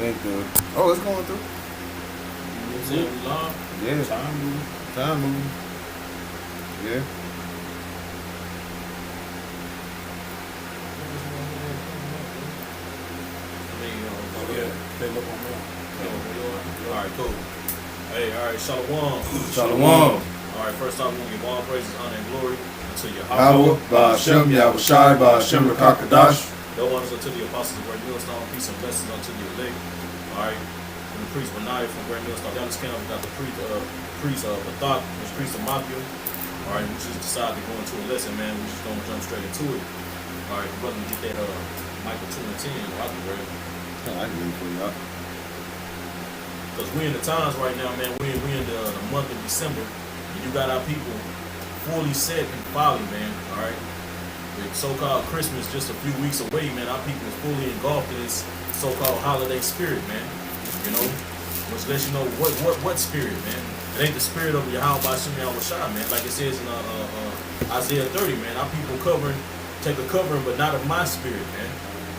It ain't the. Oh, it's going through. Yeah. Time moving. Yeah. Alright, cool. Hey, alright, Shalom. Shalom. Alright, first off, we're going to give all praises, honor, and glory unto Yahweh, Ba'ashem, Yahushai, Ba'ashem, Rakakadash. No honors unto the apostles of Great Millstone, peace and blessings unto the elect. Alright, and the priest Benaiah from Great Millstone. Down this camp, we got the priest of Bathak, the priest of Mafia. Alright, we just decided to go into a lesson, man. We just going to jump straight into it. Alright, brother, get that Michael 2 and 10. I can read it. I can read it for y'all. Because we in the times right now, man. We in the month of December, and you got our people fully set in folly, man. All right, with so-called Christmas just a few weeks away, man. Our people is fully engulfed in this so-called holiday spirit, man. You know, which lets you know what spirit, man. It ain't the spirit of Yahweh Ba'ashem Yahushai, man. Like it says in Isaiah 30, man. Our people take a covering, but not of my spirit, man.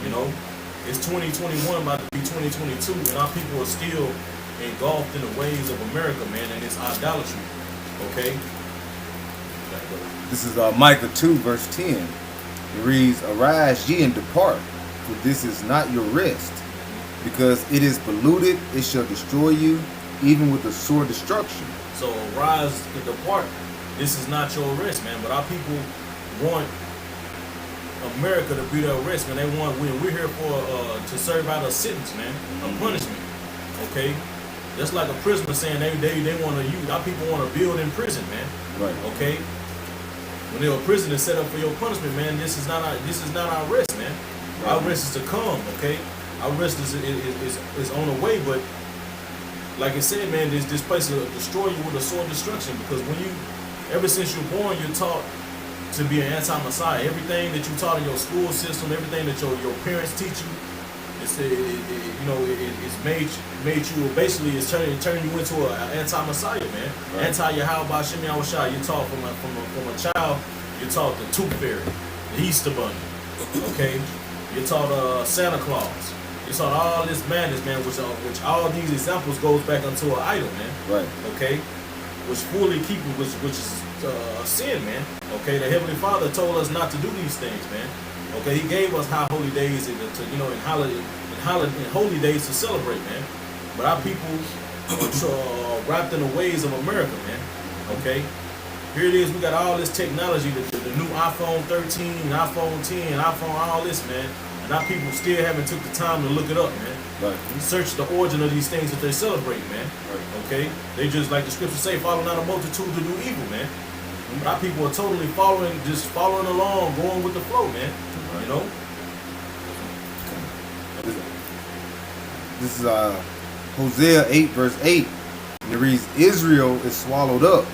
You know, it's 2021 about to be 2022, and our people are still engulfed in the ways of America, man, and it's idolatry. Okay? This is Micah 2, verse 10. It reads, "Arise ye and depart, for this is not your rest. Because it is polluted, it shall destroy you, even with a sore destruction." So arise and depart. This is not your rest, man. But our people want America to be their rest, man. They want we're here for to serve out a sentence, man, a punishment. Okay? That's like a prisoner saying they want to use. Our people want to build in prison, man. Right. Okay. When they're a prison is set up for your punishment, man. This is not our rest, man. Right. Our rest is to come. Okay. Our rest is on the way, but like I said, man, this place will destroy you with a sword destruction, because ever since you're born, you're taught to be an anti-Messiah. Everything that you taught in your school system, everything that your parents teach you, it's made you basically it's turning you into an anti-Messiah, man. Right. Anti-Yahweh Ba'ashem Yahushai. You're taught from a child. You're taught the Tooth Fairy, the Easter Bunny. Okay, you're taught Santa Claus. You're taught all this madness, man. Which all these examples goes back into an idol, man. Right. Okay, which fully keeping which is sin, man. Okay, the Heavenly Father told us not to do these things, man. Okay, He gave us high holy days in holy days to celebrate, man. But our people are wrapped in the ways of America, man. Okay, here it is. We got all this technology, the new iPhone 13, iPhone 10, iPhone, all this, man. And our people still haven't took the time to look it up, man. Right. Search the origin of these things that they celebrate, man. Right. Okay, they just, like the scriptures say, follow not a multitude to do evil, man. But our people are totally following along, going with the flow, man. You know? This is Hosea 8, verse 8. And it reads, "Israel is swallowed up.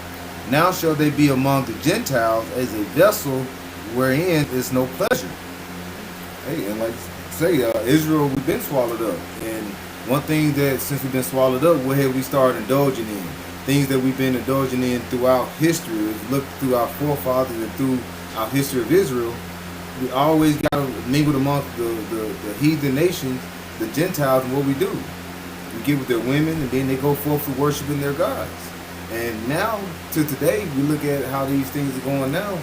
Now shall they be among the Gentiles as a vessel wherein is no pleasure." Hey, and like say, Israel, we've been swallowed up. And one thing that since we've been swallowed up, what have we started indulging in? Things that we've been indulging in throughout history. If you look through our forefathers and through our history of Israel, we always got to mingle amongst the heathen nations, the Gentiles, and what we do. We get with their women, and then they go forth to worshiping their gods. And now, to today, we look at how these things are going now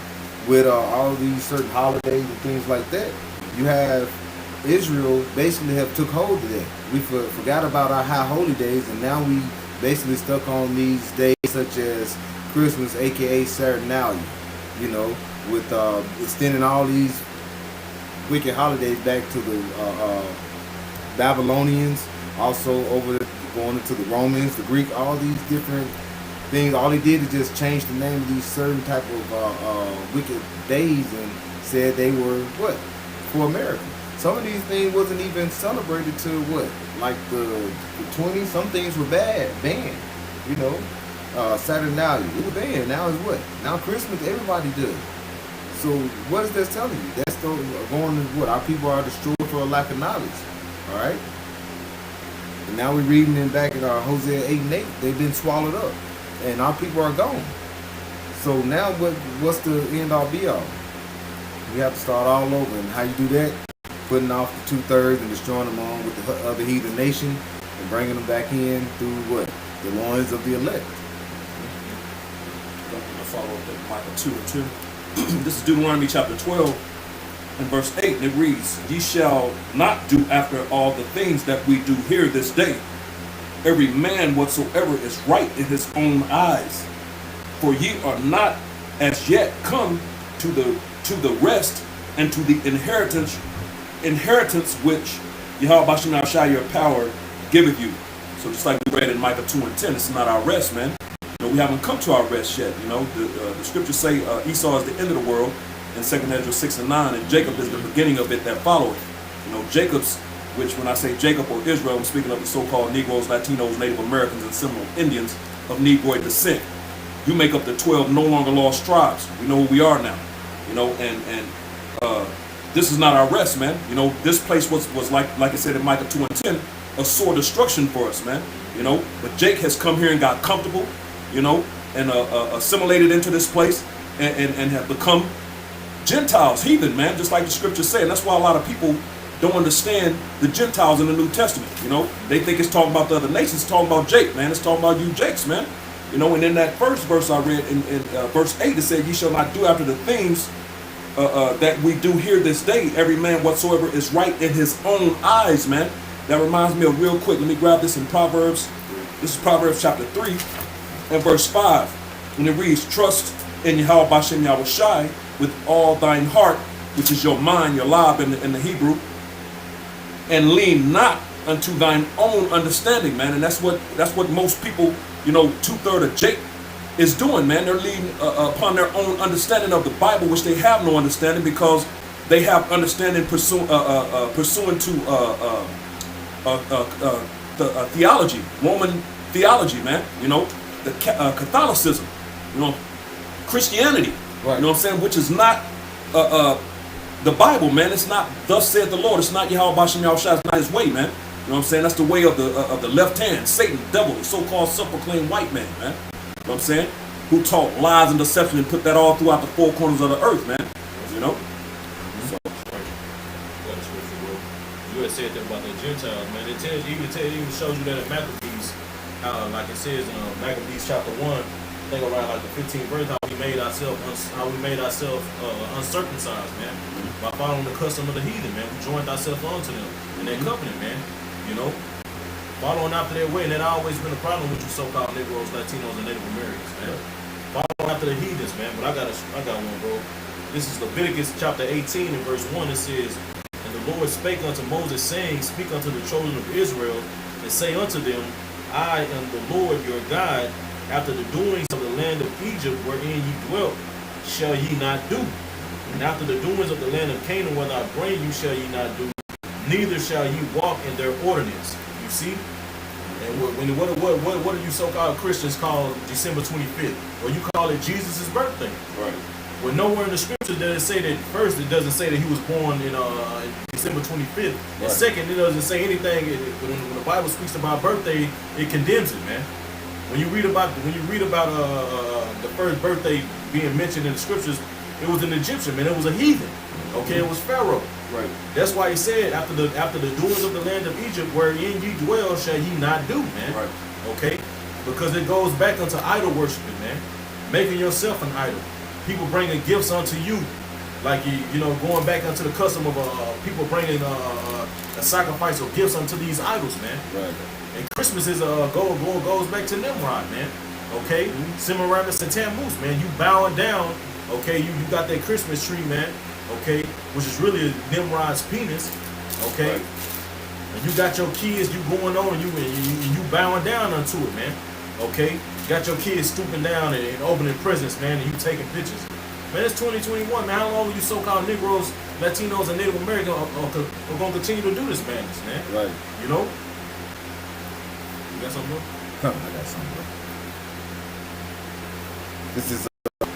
with all these certain holidays and things like that. You have Israel basically have took hold of that. We forgot about our high holy days, and now we basically stuck on these days such as Christmas, aka Saturnalia, you know, with extending all these wicked holidays back to the Babylonians, also going into the Romans, the Greek, all these different things. All they did is just change the name of these certain type of wicked days and said they were what? For America. Some of these things wasn't even celebrated to what? Like the 20s. Some things were banned. You know, Saturnalia, it was banned. Now it's what? Now Christmas, everybody does. So what is that telling you? That's going to what? Our people are destroyed for a lack of knowledge. All right. And now we're reading in back in Hosea 8 and 8. They've been swallowed up, and our people are gone. So now what's the end all be all? We have to start all over, and how you do that? putting off the 2/3 and destroying them on with the other heathen nation and bringing them back in through what? The loins of the elect. I'm going to follow up with Micah 2 and 2. This is Deuteronomy chapter 12 and verse 8, and it reads, Ye shall not do after all the things that we do here this day, every man whatsoever is right in his own eyes. For ye are not as yet come to the rest and to the inheritance which Yahweh Bashem Yahshua your power giveth you. So just like we read in Micah 2 and 10, it's not our rest, man. You know, we haven't come to our rest yet. You know, the scriptures say Esau is the end of the world in 2nd Ezra 6 and 9, and Jacob is the beginning of it that followeth. You know, Jacob's, which when I say Jacob or Israel, I'm speaking of the so-called Negroes, Latinos, Native Americans, and Seminole Indians of Negroid descent. You make up the 12 no longer lost tribes. We know who we are now. You know, and this is not our rest, man. You know, this place was like I said in Micah 2 and 10, a sore destruction for us, man. You know, but Jake has come here and got comfortable, you know, and assimilated into this place and have become Gentiles, heathen, man, just like the scriptures say. And that's why a lot of people don't understand the Gentiles in the New Testament. You know, they think it's talking about the other nations. It's talking about Jake, man. It's talking about you Jakes, man. You know, and in that first verse I read in verse 8, it said, Ye shall not do after the things that we do here this day, every man whatsoever is right in his own eyes, man. That reminds me of, real quick, let me grab this in Proverbs. This is Proverbs chapter 3 and verse 5. And it reads, Trust in Yahweh Bashem Yahushai with all thine heart, which is your mind, your lab in the Hebrew, and lean not unto thine own understanding, man. And that's what most people, you know, 2/3 of Jake is doing, man. They're leaning upon their own understanding of the Bible, which they have no understanding, because they have understanding pursuant to the theology, Roman theology, man. You know, the Catholicism, you know, Christianity. Right. You know what I'm saying? Which is not the Bible, man. It's not thus saith the Lord. It's not Yahweh Bashem Yahushua. It's not his way, man. You know what I'm saying? That's the way of the left hand, Satan, the devil, the so-called self-proclaimed white man, man. You know what I'm saying? Who taught lies and deception and put that all throughout the four corners of the earth, man. You know? So, you had said that about the Gentiles, man. It tells you, even shows you that in Maccabees, how, like it says in Maccabees chapter 1, I think around like the 15th verse, how we made ourselves uncircumcised, man, by following the custom of the heathen, man. We joined ourselves onto them in that covenant, man. You know, following after their way, and that always been a problem with you so-called Negroes, Latinos, and Native Americans, man. Following after the heathens, man. But I got one, bro. This is Leviticus chapter 18 and verse 1. It says, And the Lord spake unto Moses, saying, Speak unto the children of Israel, and say unto them, I am the Lord your God. After the doings of the land of Egypt wherein ye dwelt, shall ye not do. And after the doings of the land of Canaan, whether I bring you, shall ye not do. Neither shall ye walk in their ordinance. You see? And what do you so-called Christians call December 25th? Or you call it Jesus' birthday. right. Well, nowhere in the scripture does it say that. First, it doesn't say that he was born in December 25th. And Right. second, it doesn't say anything. When the Bible speaks about birthday, it condemns it, man. When you read about the first birthday being mentioned in the scriptures, it was an Egyptian, man. It was a heathen. Okay, it was Pharaoh. Right. That's why he said, after the doings of the land of Egypt, wherein ye dwell, shall ye not do, man. Right. Okay, because it goes back into idol worshiping, man. Making yourself an idol. People bringing gifts unto you, like you know, going back into the custom of people bringing a sacrifice or gifts unto these idols, man. Right. And Christmas is goes back to Nimrod, man. Okay, Semiramis and Tammuz, man. You bowing down. Okay, you got that Christmas tree, man. Okay, which is really Nimrod's penis. Okay, Right. and you got your kids, you going on, and you bowing down unto it, man. Okay, you got your kids stooping down and opening presents, man, and you taking pictures. Man, it's 2021, man. How long are you so-called Negroes, Latinos, and Native Americans are going to continue to do this madness, man? Right. You know? You got something, bro? I got something, bro. This is a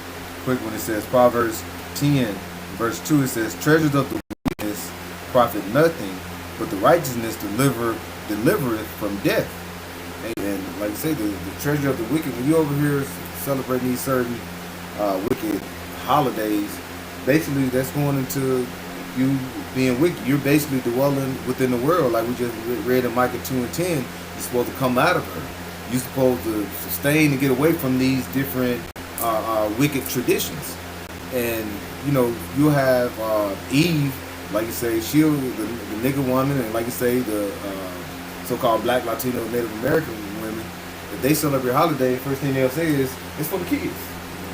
quick one. It says Proverbs 10, verse 2. It says, Treasures of the wickedness profit nothing, but the righteousness delivereth from death. And like I say, the treasure of the wicked, when you over here celebrating these certain wicked holidays, basically that's going into you being wicked. You're basically dwelling within the world, like we just read in Micah 2:10. You're supposed to come out of her. You're supposed to sustain and get away from these different wicked traditions. And you know, you have Eve, like you say, she'll the nigger woman, and like you say, the so-called Black, Latino, Native American women. If they celebrate holiday, first thing they'll say is it's for the kids.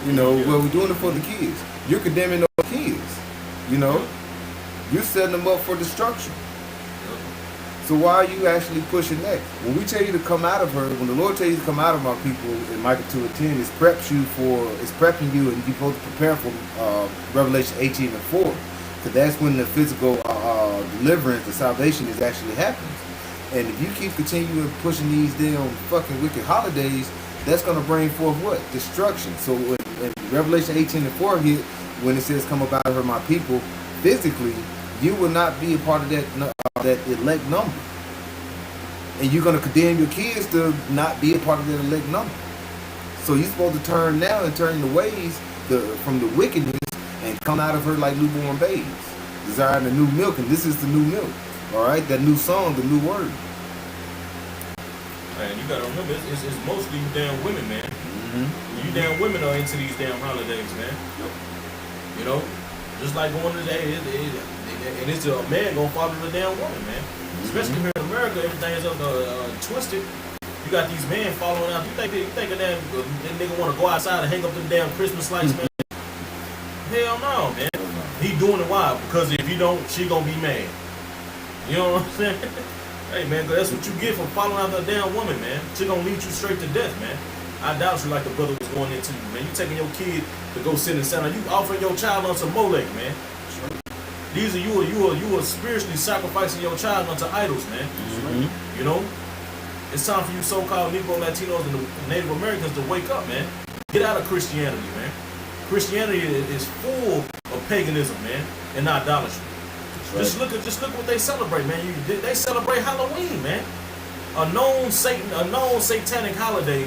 You know, well, we're doing it for the kids. You're condemning those kids. You know, you're setting them up for destruction. So why are you actually pushing that? When we tell you to come out of her, when the Lord tells you to come out of my people in Micah 2:10, it's prepping you, and you're supposed to prepare for Revelation 18:4, because that's when the physical deliverance, the salvation is actually happening. And if you keep continuing pushing these damn fucking wicked holidays, that's going to bring forth what? Destruction. So when Revelation 18:4 hit, when it says come up out of her my people, physically, you will not be a part of that elect number. And you're going to condemn your kids to not be a part of that elect number. So you're supposed to turn now and turn the ways from the wickedness and come out of her like newborn babies, desiring the new milk. And this is the new milk. All right? That new song, the new word. Man, you got to remember, it's mostly you damn women, man. Mm-hmm. You damn women are into these damn holidays, man. You know? Just like going to the day, and it's a man gonna follow the damn woman, man. Especially here in America, everything is twisted. You got these men following out. You think a damn that nigga want to go outside and hang up them damn Christmas lights, man? Hell no, man. He doing it why? Because if you don't, she gonna be mad. You know what I'm saying? Hey, man, that's what you get for following out that damn woman, man. She gonna lead you straight to death, man. I doubt you like the brother was going into you, man. You taking your kid to go sit and sound. You offering your child unto Molech, man. These are you are spiritually sacrificing your child unto idols, man. Mm-hmm. You know, it's time for you so-called Negro, Latinos, and the Native Americans to wake up, man. Get out of Christianity, man. Christianity is full of paganism, man, and idolatry. Right. Just look what they celebrate, man. They celebrate Halloween, man. A known satanic holiday.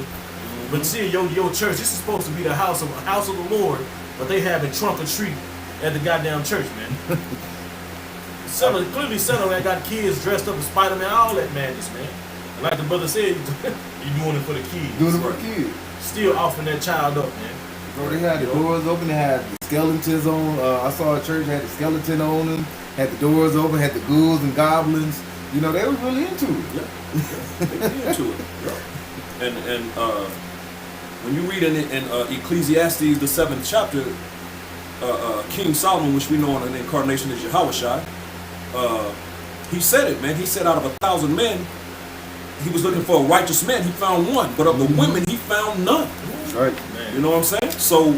But see, your church, this is supposed to be the house of the Lord, but they having trunk or treat at the goddamn church, man. Clearly that got kids dressed up as Spider-Man, all that madness, man. And like the brother said, you doing it for the kids. Doing it for the kids. Still offering that child up, man. Bro, they had the doors open, they had the skeletons on. I saw a church had the skeleton on them, had the doors open, had the ghouls and goblins. You know, they was really into it. Yeah. They into it. Yeah. And when you read in Ecclesiastes, the 7th chapter, King Solomon, which we know in the incarnation is Yahushua, he said it, man. He said out of 1,000 men, he was looking for a righteous man. He found one, but of the women, he found none. Right, man. You know what I'm saying? So,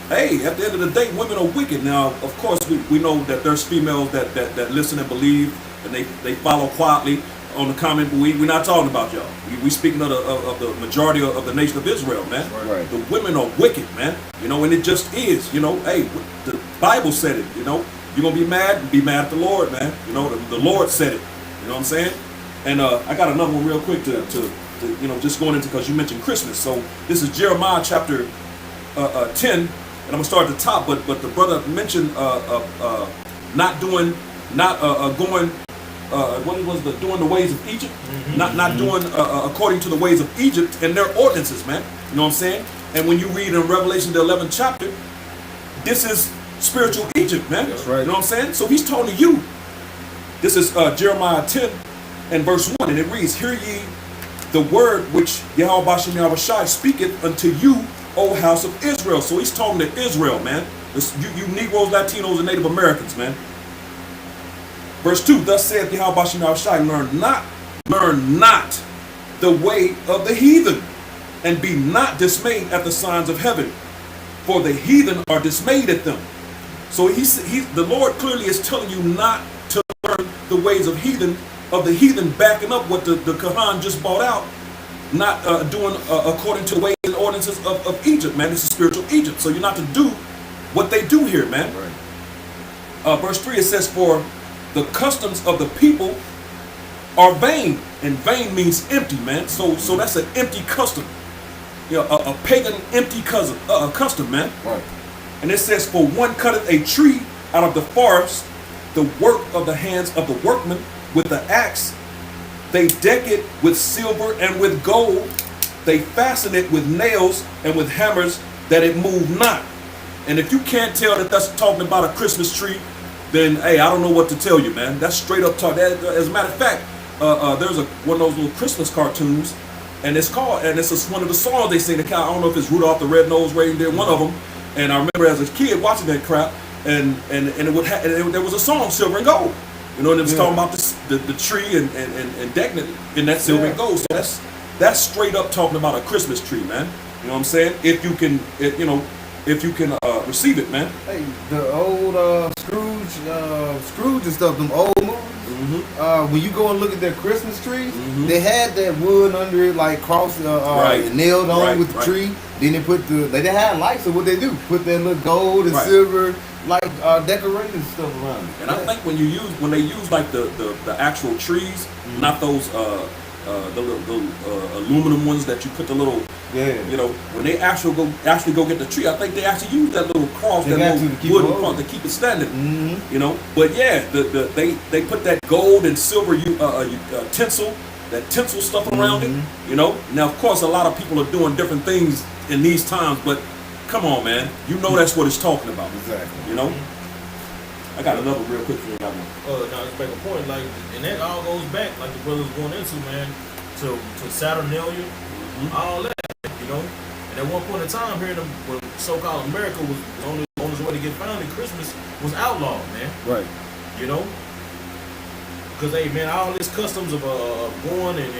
hey, at the end of the day, women are wicked. Now, of course, we know that there's females that listen and believe, and they follow quietly on the comment. We're not talking about y'all. We speaking of the majority of the nation of Israel, man. Right. The women are wicked, man. You know, and it just is. You know, hey, the Bible said it. You know, you're gonna be mad at the Lord, man. You know, the Lord said it. You know what I'm saying? And I got another one real quick to you know, just going into, because you mentioned Christmas. So this is Jeremiah chapter 10, and I'm gonna start at the top. But the brother mentioned doing the ways of Egypt, not doing according to the ways of Egypt and their ordinances, man. You know what I'm saying? And when you read in Revelation the 11th chapter, this is spiritual Egypt, man. That's right. You know what I'm saying? So he's telling you. This is Jeremiah 10 and verse 1, and it reads, "Hear ye the word which Yahweh Bashem Yahushai speaketh unto you, O house of Israel." So he's talking to Israel, man. You Negroes, Latinos, and Native Americans, man. Verse 2, "Thus saith Yahweh Bashem Yahushai, learn not the way of the heathen, and be not dismayed at the signs of heaven, for the heathen are dismayed at them." So the Lord clearly is telling you not to learn the ways of the heathen, backing up what the Quran just brought out, not doing according to the ways and ordinances of Egypt, man. This is spiritual Egypt. So you're not to do what they do here, man. Right. Verse 3, it says, "For the customs of the people are vain," and vain means empty, man. So that's an empty custom, you know, a pagan empty custom, man. Right. And it says, "For one cutteth a tree out of the forest the work of the hands of the workman with the axe. They deck it with silver and with gold. They fasten it with nails and with hammers, that it move not. And if you can't tell that that's talking about a Christmas tree, then hey, I don't know what to tell you, man. That's straight up talk. As a matter of fact, there's one of those little Christmas cartoons, and it's one of the songs they sing. I don't know if it's Rudolph the Red-Nosed Reindeer, one of them. And I remember as a kid watching that crap, and there was a song, Silver and Gold. You know, and it was talking about the tree and decking it in that silver and gold. So that's straight up talking about a Christmas tree, man. You know what I'm saying? If you can, receive it, man. Hey, the old Scrooge and stuff, them old movies. When you go and look at their Christmas trees, they had that wood under it, like cross, nailed on with the tree. Then they had lights. So what they do? Put that little gold and silver, like decorating stuff around it. And I think when they use like the actual trees, not those the aluminum ones that you put the little, you know, when they actually go get the tree, I think they actually use that little cross, that little wooden cross to keep it standing. You know, but yeah, they put that gold and silver tinsel, that tinsel stuff around it. You know, now of course a lot of people are doing different things in these times, but come on, man, you know that's what it's talking about. Exactly. You know. I got another real quick thing I got one. Now let's make a point, like, and that all goes back, like the brother's going into, man, to Saturnalia, all that, you know. And at one point in time, here when so-called America was on its way to get founded, Christmas was outlawed, man. Right. You know, because hey, man, all this customs of going and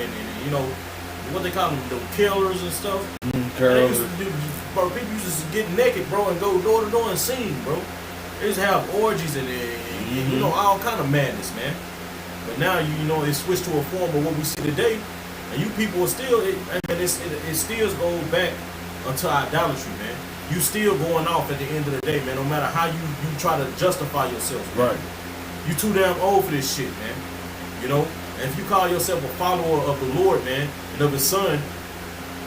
you know what they call them, the killers and stuff. Carolers. Bro, people used to get naked, bro, and go door to door and sing, bro. They just have orgies and you know, all kind of madness, man. But now you know it switched to a form of what we see today, and you people are still it still goes back unto idolatry, man. You still going off at the end of the day, man. No matter how you try to justify yourself, man. Right. You too damn old for this shit, man. You know, and if you call yourself a follower of the Lord, man, and of His Son,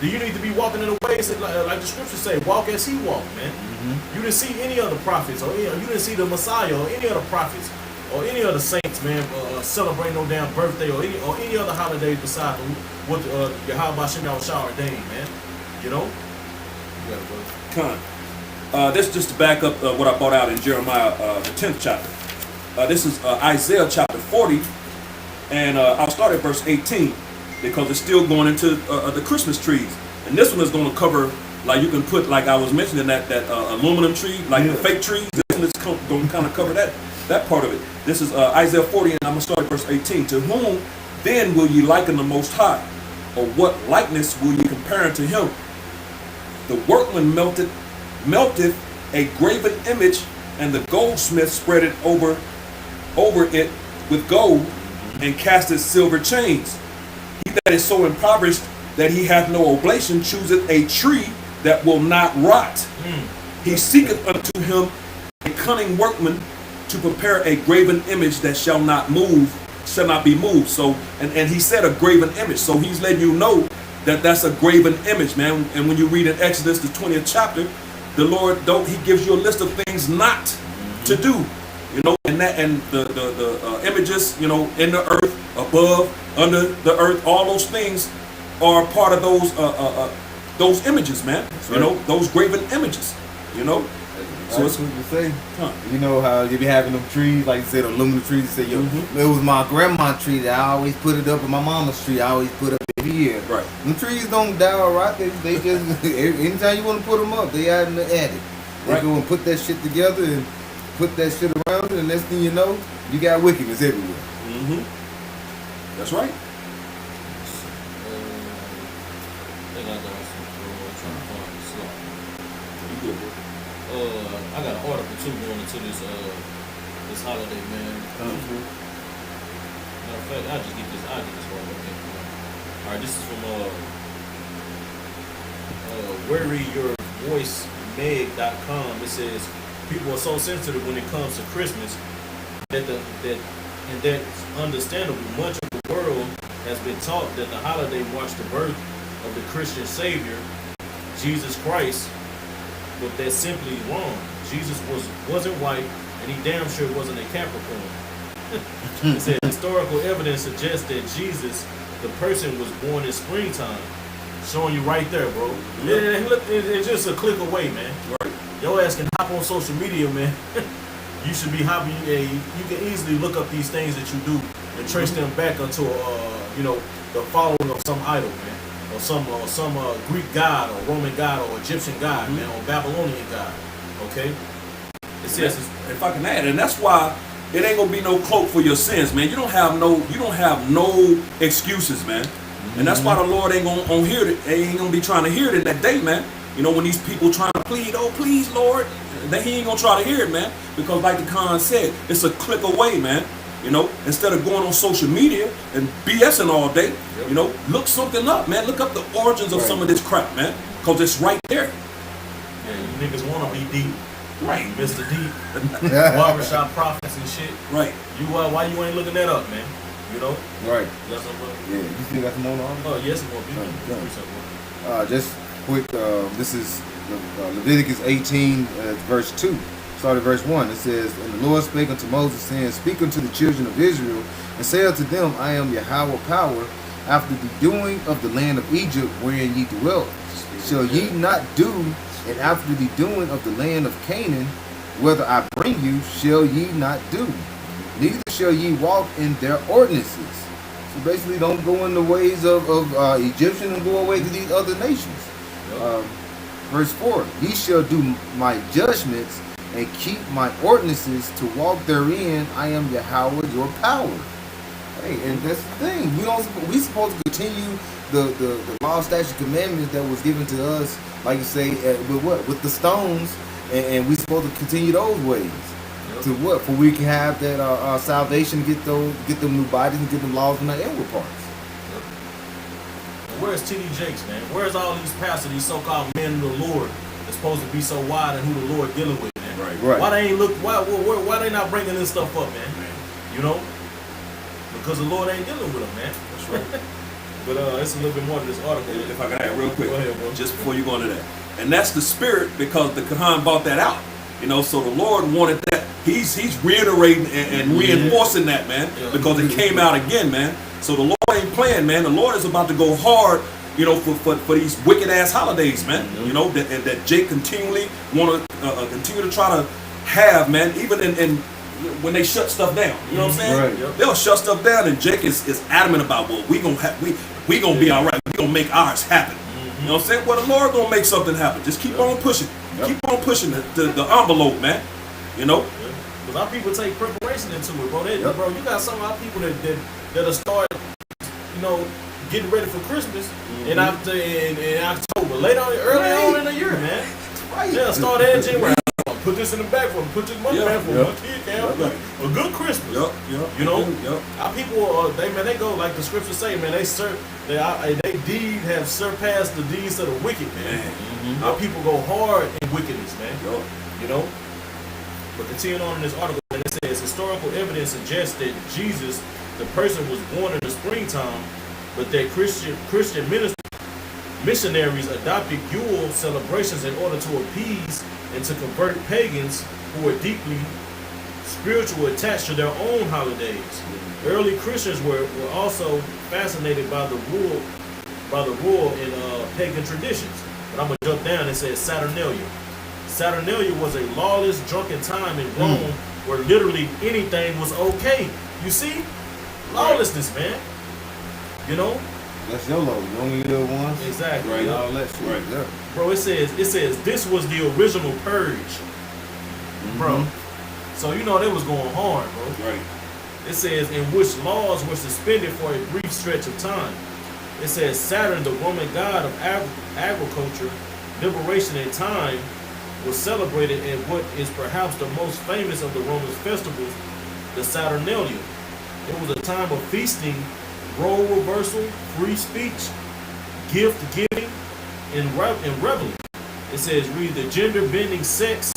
then you need to be walking in the ways that, like the scriptures say, walk as He walked, man. You didn't see any other prophets, or you didn't see the Messiah, or any other prophets, or any other saints, man, celebrate no damn birthday, or any other holidays besides what Yahweh Shem Yahushua ordained, man. You know. This just to back up what I brought out in Jeremiah, the 10th chapter. This is Isaiah chapter 40, and I'll start at verse 18 because it's still going into the Christmas trees. And this one is going to cover, like you can put, like I was mentioning, that aluminum tree, like the fake trees. This one is going to kind of cover that part of it. This is Isaiah 40, and I'm going to start at verse 18. To whom then will ye liken the Most High? Or what likeness will ye compare unto Him? The workman melteth a graven image, and the goldsmith spread it over it with gold, and casteth silver chains. He that is so impoverished that he hath no oblation chooseth a tree that will not rot. He seeketh unto him a cunning workman to prepare a graven image that shall not be moved. So, and he said a graven image. So he's letting you know that that's a graven image, man. And when you read in Exodus, the 20th chapter, the Lord He gives you a list of things not to do, you know, and the images, you know, in the earth, above, under the earth, all those things are part of those images, man. That's right. You know, those graven images, you know. So that's what you say. You know how you be having them trees, like you said, aluminum trees. You say, yo, it was my grandma's tree that I always put it up, and my mama's tree I always put up every year. Right. Them trees don't die or rot. They just anytime you want to put them up, they out in the attic. They go and put that shit together and put that shit around it, and next thing you know, you got wickedness everywhere. That's right. I got an article too going into this holiday, man. Matter of fact, I'll get this article. Alright, this is from wearyyourvoicemeg.com. It says people are so sensitive when it comes to Christmas that that's understandable. Much of the world has been taught that the holiday marks the birth of the Christian Savior, Jesus Christ. But that's simply wrong. Jesus wasn't white, and he damn sure wasn't a Capricorn. It said historical evidence suggests that Jesus, the person, was born in springtime. Showing you right there, bro. It's just a click away, man. Right. Your ass can hop on social media, man. You should be hopping. You can easily look up these things that you do and trace them back unto, the following of some idol, man, or some Greek god or Roman god or Egyptian god, man, or Babylonian god. Okay. It says, if I can add, and that's why it ain't gonna be no cloak for your sins, man. You don't have no excuses, man. And that's why the Lord ain't gonna be trying to hear it in that day, man. You know, when these people trying to plead, oh please, Lord, then he ain't gonna try to hear it, man. Because like the Khan said, it's a click away, man. You know, instead of going on social media and BSing all day, you know, look something up, man. Look up the origins of some of this crap, man. Because it's right there. Yeah, you niggas wanna be deep. Right. Mr. Deep. Barbershop prophets and shit. Right. You why you ain't looking that up, man? You know? Right. You got some more? Yeah. You still got some more on? Oh, yes, some more people. Just quick. This is Leviticus 18, verse 2. Start at verse 1. It says, "And the Lord spake unto Moses, saying, Speak unto the children of Israel, and say unto them, I am Yahweh power, after the doing of the land of Egypt, wherein ye dwelt. Shall ye not do, and after the doing of the land of Canaan, whether I bring you, shall ye not do. Neither shall ye walk in their ordinances." So basically, don't go in the ways of Egyptian and go away to these other nations. Verse 4, "Ye shall do my judgments and keep my ordinances to walk therein. I am Yahweh your power." Hey, and that's the thing. We supposed to continue the law, statutes, commandments that was given to us, like you say, with the stones, and we supposed to continue those ways. To what? For we can have that salvation, get them new bodies, and get them laws in our inward parts. Where's TD Jakes, man? Where's all these pastors, these so-called men of the Lord that's supposed to be so wide and who the Lord dealing with, man? Right. Why they ain't why they not bringing this stuff up, man? You know? Because the Lord ain't dealing with them, man. That's right. But it's a little bit more to this article. If I can add real quick, go ahead, bro. Just before you go into that. And that's the spirit, because the Kahan brought that out. You know, so the Lord wanted that. He's reiterating and reinforcing that, man, because it came out again, man. So the Lord ain't playing, man. The Lord is about to go hard, you know, for these wicked ass holidays, man. You know, that Jake continually want to continue to try to have, man, even in when they shut stuff down. You know what I'm saying? Right. Yep. They'll shut stuff down, and Jake is adamant about, well, we gonna be all right. We gonna make ours happen. You know what I'm saying? Well, the Lord gonna make something happen. Just keep on pushing. Keep on pushing the envelope, man. You know? Because our people take preparation into it, bro. Bro, you got some of our people that'll start, you know, getting ready for Christmas in October, early on in the year, man. Right. They'll start in January. Put this in the back for them. Put this money back for them. My kid can have a good Christmas. You know? Our people, they go, like the scriptures say, man, they deed have surpassed the deeds of the wicked, man. Our people go hard in wickedness, man. You know? But continuing on in this article, and it says, historical evidence suggests that Jesus, the person, was born in the springtime, but that Christian missionaries adopted Yule celebrations in order to appease and to convert pagans who were deeply spiritual attached to their own holidays. Early Christians were also fascinated by the rule in pagan traditions. But I'm gonna jump down and say Saturnalia. Saturnalia was a lawless, drunken time in Rome where literally anything was okay. You see, lawlessness, man. You know. That's your load. You only little ones. Exactly. Right. All that shit. Right. Yeah. Bro, it says this was the original purge, bro. So you know they was going hard, bro. Right. It says in which laws were suspended for a brief stretch of time. It says Saturn, the Roman god of agriculture, liberation, and time, was celebrated in what is perhaps the most famous of the Roman festivals, the Saturnalia. It was a time of feasting, role reversal, free speech, gift giving, and reveling. It says read the gender bending sex,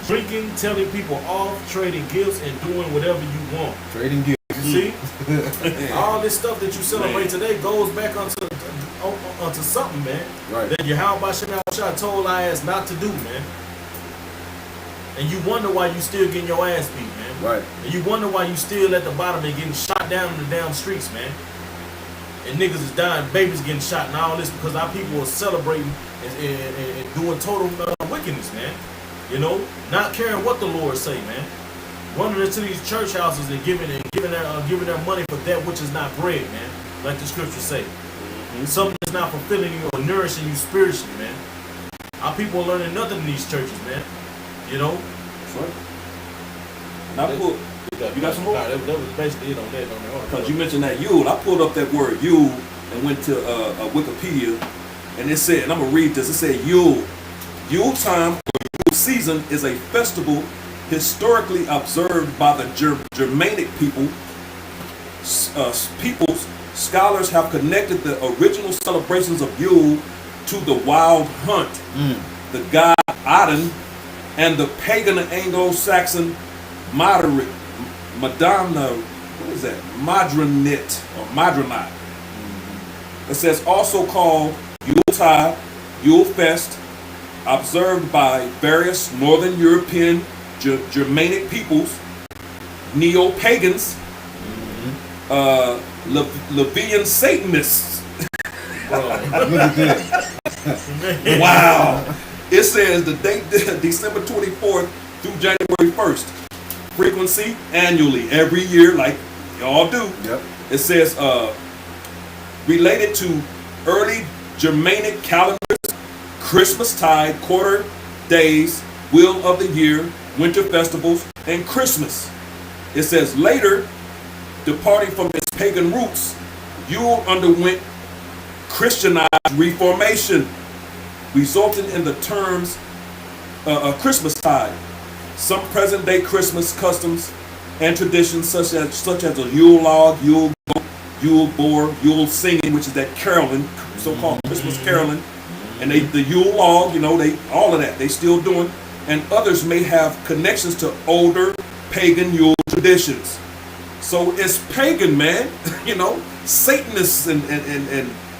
drinking, telling people off, trading gifts, and doing whatever you want. Trading gifts. You see? All this stuff that you celebrate today goes back onto something, man. Right. That Yahweh Shah told our ass not to do, man. And you wonder why you still getting your ass beat, man. Right. And you wonder why you still at the bottom and getting shot down in the damn streets, man. And niggas is dying, babies getting shot and all this because our people are celebrating and doing total wickedness, man. You know, not caring what the Lord say, man. Running into these church houses and giving their money for that which is not bread, man. Like the scriptures say. Something that's not fulfilling you or nourishing you spiritually, man. Our people are learning nothing in these churches, man. You know? That's right. And I pulled, you got some more? That was basically it on that. Because you mentioned that Yule. I pulled up that word Yule and went to Wikipedia, and it said, and I'm going to read this, it said Yule. Yule time or Yule season is a festival historically observed by the Germanic peoples. Scholars have connected the original celebrations of Yule to the wild hunt, the god Odin, and the pagan Anglo-Saxon Madonna, what is that? Madronite or Madronite. It says also called Yuletide, Yule Fest, observed by various Northern European Germanic peoples, neo-pagans, Levian Satanists. Look at this. Wow. It says the date December 24th through January 1st. Frequency annually, every year, like y'all do. Yep. It says related to early Germanic calendars, Christmas tide, quarter days, wheel of the year, winter festivals, and Christmas. It says later, departing from its pagan roots, Yule underwent Christianized reformation, resulting in the terms Christmas tide. Some present-day Christmas customs and traditions, such as a Yule log, Yule goat, Yule boar, Yule singing, which is that caroling, so-called Christmas caroling, and the Yule log, you know, all of that they still doing, and others may have connections to older pagan Yule traditions. So it's pagan, man. You know, Satanists and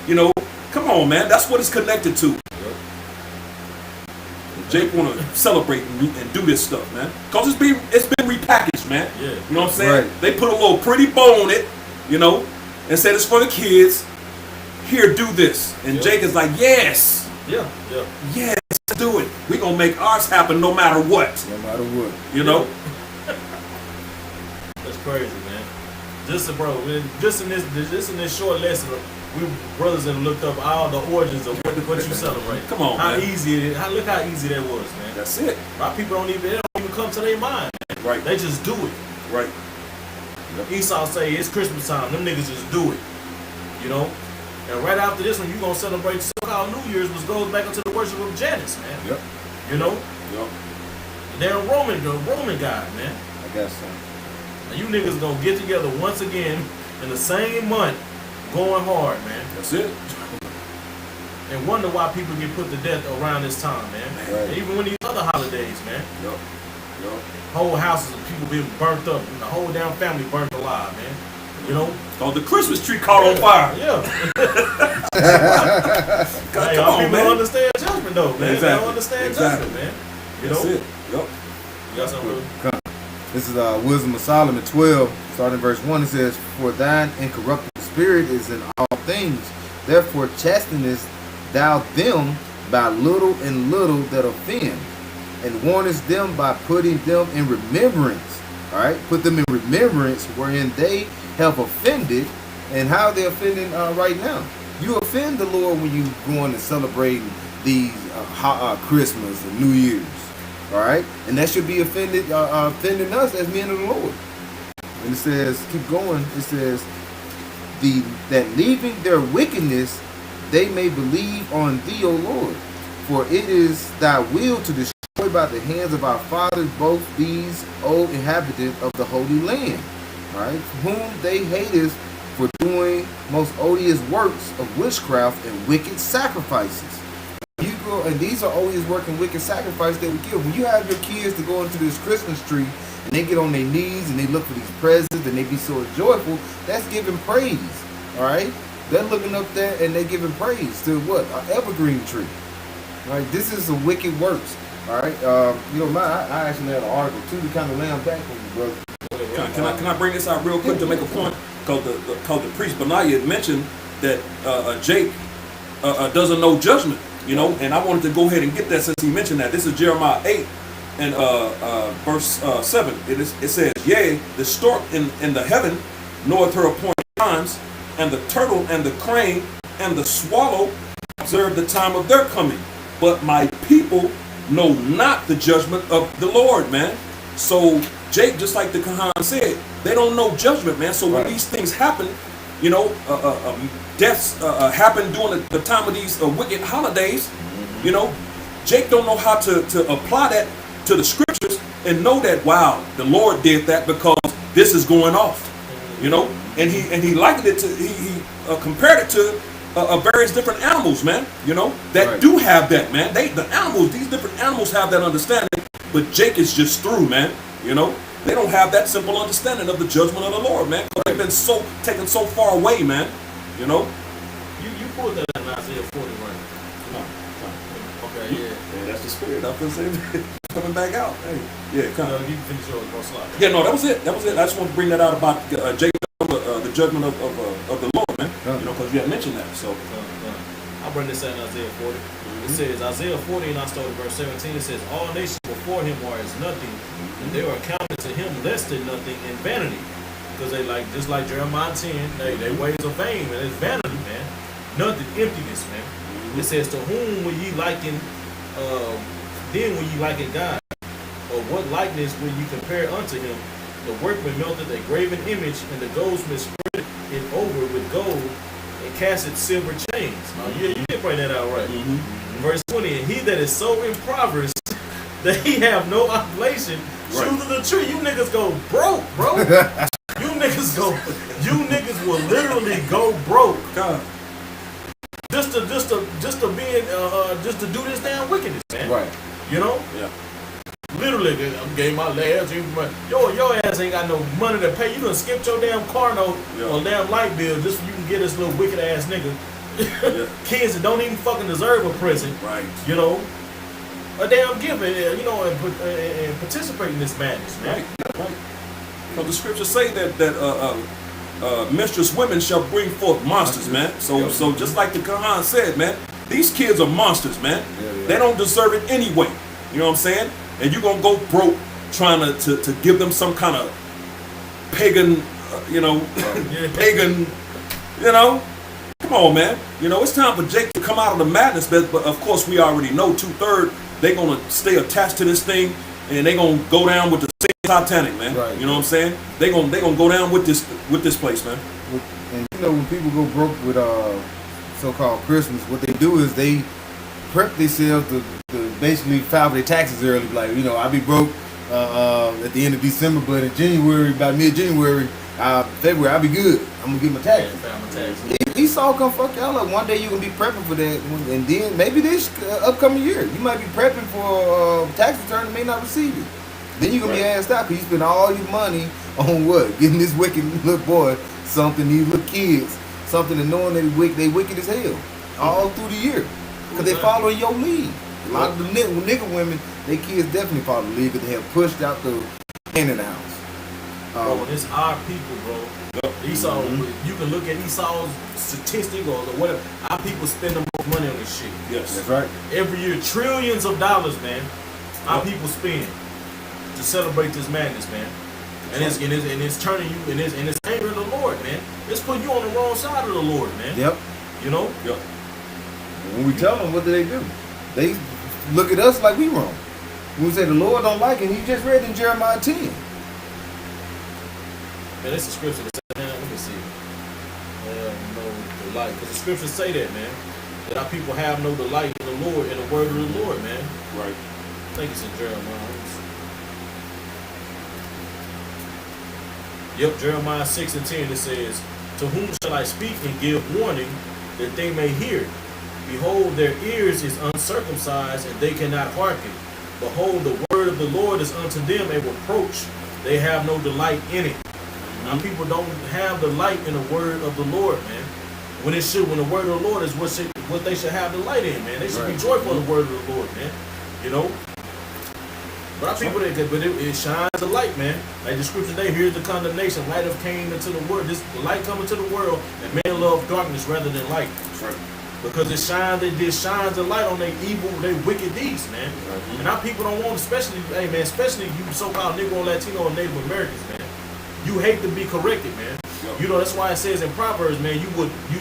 you know, come on, man. That's what it's connected to. Jake want to celebrate and do this stuff, man. Cause it's been repackaged, man. Yeah. You know what I'm saying? Right. They put a little pretty bow on it, you know, and said it's for the kids. Here, do this. And Jake is like, yes. Yeah. Yes, do it. We gonna make ours happen no matter what. No matter what. You know? That's crazy, man. Just in this short lesson, we brothers have looked up all the origins of what you celebrate. Come on, how man. easy it is. Look how easy that was, man. That's it. My people don't even come to their mind. Man. Right. They just do it. Right. Esau say it's Christmas time. Them niggas just do it. You know. And right after this one, you gonna celebrate so-called New Year's, which goes back into the worship of Janus, man. Yep. You know. Yep. They're the Roman God, man. I guess so. And you niggas gonna get together once again in the same month, going hard, man. That's it. And wonder why people get put to death around this time, man. Right. And even when these other holidays, man. Yep. Whole houses of people being burnt up, and the whole damn family burnt alive, man. You know? Oh, the Christmas tree caught on fire. Yeah. Come Hey, on, people man. don't understand judgment, though, man. They Exactly. don't understand Exactly. judgment, man. You That's know? it. Yep. You got something, brother? This is Wisdom of Solomon 12, starting in verse 1. It says, For thine incorruptible spirit is in all things. Therefore chastenest thou them by little and little that offend, and warnest them by putting them in remembrance. All right? Put them in remembrance wherein they have offended, and how they're offending right now. You offend the Lord when you going and celebrating these Christmas and New Year's. All right, and that should be offending us as men of the Lord. And it says, keep going. It says, that leaving their wickedness, they may believe on thee, O Lord. For it is thy will to destroy by the hands of our fathers both these, O inhabitants of the Holy Land, right? Whom they hateth for doing most odious works of witchcraft and wicked sacrifices. You go, and these are always working wicked sacrifice that we give. When you have your kids to go into this Christmas tree and they get on their knees and they look for these presents and they be so joyful, that's giving praise. All right, they're looking up there and they're giving praise to what? An evergreen tree. All right, this is some wicked works. All right. You know, I actually had an article too to kind of lay them back for you, brother. Can I bring this out real quick to make a point? Because the priest Benaiah had mentioned that Jake doesn't know judgment, you know, and I wanted to go ahead and get that since he mentioned that. This is Jeremiah 8 and verse 7. It says, "Yea, the stork in the heaven knoweth her appointed times, and the turtle and the crane and the swallow observe the time of their coming. But my people know not the judgment of the Lord," man. So Jake, just like the Kahan said, they don't know judgment, man. So when these things happen, you know, deaths happen during the time of these wicked holidays, you know, Jake don't know how to apply that to the scriptures and know that, wow, the Lord did that because this is going off, you know, and he likened it to, he compared it to various different animals, man, you know, that do have that, man. These different animals have that understanding, but Jake is just through, man, you know. They don't have that simple understanding of the judgment of the Lord, man. They've been taken so far away, man, you know. You pulled that in Isaiah 40, right? Okay, yeah. That's the spirit. I've been saying coming back out. Hey, yeah, come on. You can finish yours, go slide. Yeah, no, that was it. I just want to bring that out about Jake, the judgment of the Lord, man. You know, because you had mentioned that. So I'll bring this out in Isaiah 40. It says, Isaiah 40, and I started verse 17. It says, "All nations before him are as nothing, and they are counted to him less than nothing in vanity." Because they just like Jeremiah 10, they ways are vain, and it's vanity, man. Nothing, emptiness, man. It says, "To whom will ye liken, then will ye liken God? Or what likeness will ye compare unto him? The workman melted a graven image, and the goldsmith spread it over with gold, and cast it silver chains." You did bring that out right. Verse 20, "And he that is so impoverished that he have no oblation, shoot to the tree." You niggas go broke, bro. You niggas will literally go broke. God. Just to do this damn wickedness, man. Right. You know? Yeah. Literally, I'm getting my last. Your ass ain't got no money to pay. You done skipped your damn car note or damn light bill just so you can get this little wicked ass nigga. Kids that don't even fucking deserve a present. Right. You know? A damn gift, you know, and participate in this madness, man. Right. So the scriptures say that mistress women shall bring forth monsters, man. So just like the Quran said, man, these kids are monsters, man. They don't deserve it anyway. You know what I'm saying? And you're gonna go broke trying to give them some kind of pagan, pagan, you know. Come on, man. You know, it's time for Jake to come out of the madness, but of course we already know 2/3 they're gonna stay attached to this thing, and they're gonna go down with the same Titanic, man. Right. You know what I'm saying? They gonna go down with this place, man. And you know, when people go broke with so-called Christmas, what they do is they prep themselves to basically file for their taxes early. Like, you know, I'll be broke at the end of December, but in January, by mid-January, February, I'll be good. I'm gonna get my taxes. Esau gonna fuck y'all up. One day you gonna be prepping for that, and then maybe this upcoming year you might be prepping for tax return and may not receive it. Then you gonna be asked out because you spend all your money on what? Getting this wicked little boy something, these little kids something, and knowing that they wicked as hell all through the year because they follow your lead. A lot of the nigga women, they kids definitely follow the lead because they have pushed out the man in the house. Bro, it's our people, bro. Esau, you can look at Esau's statistic or whatever. Our people spend the most money on this shit. Yes, that's right. Every year, trillions of dollars, man. Our people spend to celebrate this madness, man. And it's turning you, and it's anger of the Lord, man. It's putting you on the wrong side of the Lord, man. Yep. You know. Yep. When we tell them, what do? They look at us like we wrong. When we say the Lord don't like it, he just read in Jeremiah 10. Man, that's the scripture that says, man, let me see. No delight. Because the scriptures say that, man. That our people have no delight in the Lord, in the word of the Lord, man. Right. I think it's in Jeremiah. Yep, Jeremiah 6 and 10, it says, "To whom shall I speak and give warning that they may hear? Behold, their ears is uncircumcised, and they cannot hearken. Behold, the word of the Lord is unto them a reproach. They have no delight in it." Now, people don't have delight in the word of the Lord, man. When the word of the Lord is what they should have delight in, man. They should be joyful in the word of the Lord, man. You know? But our people, it shines the light, man. Like the scripture today, here's the condemnation. Light have came into the world. The light come into the world, and men love darkness rather than light. That's right. Because it shines the light on their evil, their wicked deeds, man. Right. And our people don't want, especially you so-called Negro, Latino, and Native Americans, man. You hate to be corrected, man. Yep. You know, that's why it says in Proverbs, man, you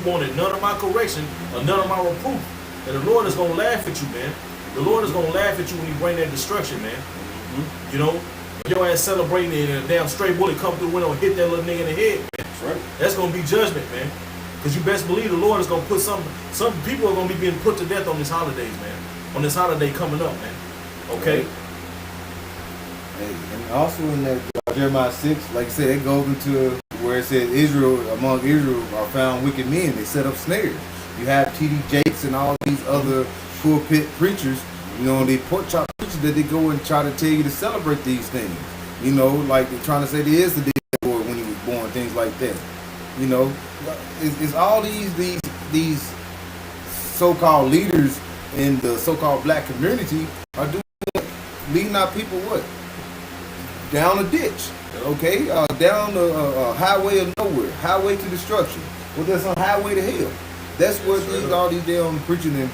wanted none of my correction or none of my reproof. And the Lord is going to laugh at you, man. The Lord is going to laugh at you when you bring that destruction, man. Mm-hmm. You know, when your ass celebrating and a damn stray bullet come through the window and hit that little nigga in the head, man. That's right. That's going to be judgment, man. Because you best believe the Lord is going to put some people are going to be being put to death on these holidays, man. On this holiday coming up, man. Okay? Right. Hey, and also in that Jeremiah 6, like I said, it goes into where it says among Israel are found wicked men. They set up snares. You have T.D. Jakes and all these other pulpit preachers, you know, they pork chop preachers that they go and try to tell you to celebrate these things. You know, like they're trying to say there is the day of the Lord when he was born, things like that. You know, it's all these so-called leaders in the so-called black community are doing what? Leading our people what? Down a ditch, okay? Down a highway of nowhere, highway to destruction. Well, there's a highway to hell. That's what all these damn preaching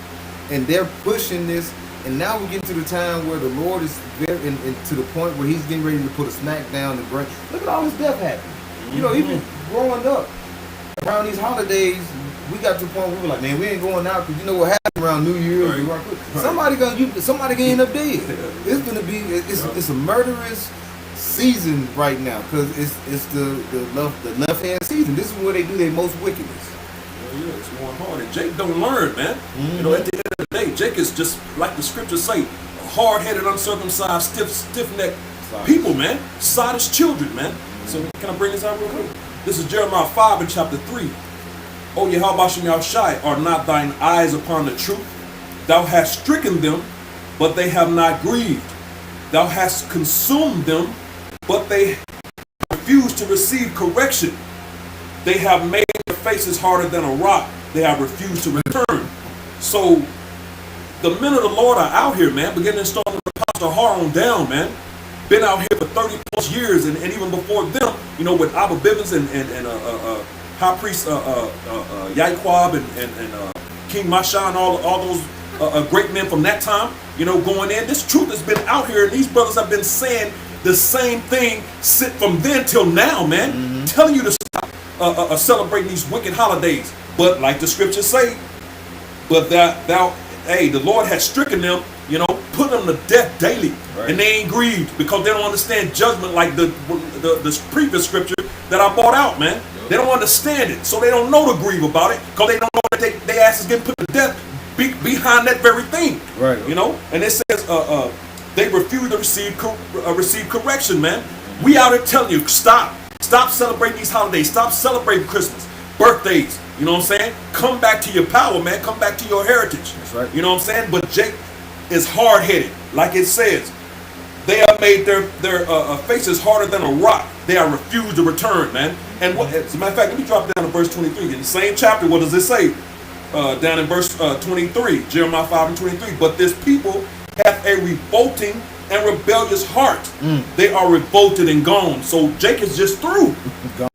and they're pushing this. And now we're getting to the time where the Lord is very, and to the point where he's getting ready to put a smack down and bring. Look at all this death happening. You know, even growing up around these holidays, we got to the point where we were like, man, we ain't going out because you know what happened around New Year's. Right. Somebody gonna end up dead. It's gonna be it's a murderous season right now because it's the left hand season. This is where they do their most wickedness. Yeah, it's going hard. And Jake don't learn, man. Mm-hmm. You know, at the end of the day, Jake is just like the scriptures say, hard-headed, uncircumcised, stiff-necked people, man. Sodist children, man. Mm-hmm. So can I bring this out real quick? This is Jeremiah 5 and chapter 3. O Yahweh Shai, are not thine eyes upon the truth? Thou hast stricken them, but they have not grieved. Thou hast consumed them, but they refuse to receive correction. They have made their faces harder than a rock. They have refused to return. So the men of the Lord are out here, man, beginning to start with Apostle Har on down, man. Been out here for 30 plus years, and even before them, you know, with Abba Bivens and High Priest Yaquab and King Masha and all those great men from that time, you know, going in. This truth has been out here, and these brothers have been saying the same thing from then till now, man, telling you to stop celebrating these wicked holidays. But like the scriptures say, but the Lord has stricken them, you know, put them to death daily, and they ain't grieved because they don't understand judgment like the previous scripture that I brought out, man. They don't understand it, so they don't know to grieve about it because they don't know that their ass is getting put to death behind that very thing, right? You know, and it says they refuse to receive correction, man. We out here telling you, stop celebrating these holidays, stop celebrating Christmas, birthdays. You know what I'm saying? Come back to your power, man. Come back to your heritage. That's right. You know what I'm saying? But Jake is hard-headed, like it says. They have made their faces harder than a rock. They have refused to return, man. And what, as a matter of fact, let me drop down to verse 23. In the same chapter, what does it say? Down in verse 23, Jeremiah 5 and 23. But this people have a revolting and rebellious heart. They are revolted and gone. So Jake is just through.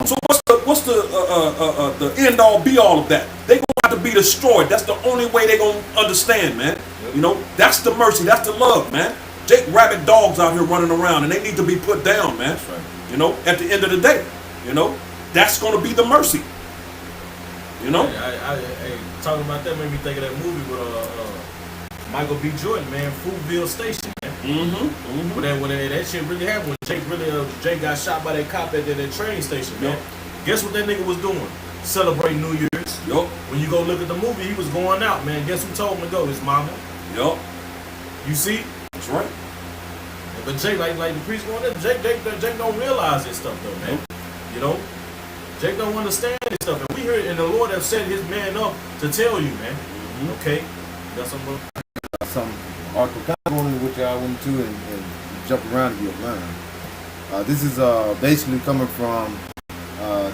So what's the end all be all of that? They gonna have to be destroyed. That's the only way they gonna understand, man. You know, that's the mercy, that's the love, man. Jake rabid dogs out here running around, and they need to be put down, man. That's right. You know, at the end of the day, you know, that's gonna be the mercy. You know. Hey, talking about that made me think of that movie with Michael B. Jordan, man, Fruitville Station, man. When that shit really happened, when Jake got shot by that cop at that train station, man. Guess what that nigga was doing? Celebrating New Year's. Yup. When you go look at the movie, he was going out, man. Guess who told him to go? His mama. Yup. You see? That's right. But Jake, like the priest going there, Jake don't realize this stuff though, man. You know? Jake don't understand this stuff. And we heard, and the Lord have set his man up to tell you, man. Okay? Got some article kind of going into what y'all went to and jump around if you don't mind. This is basically coming from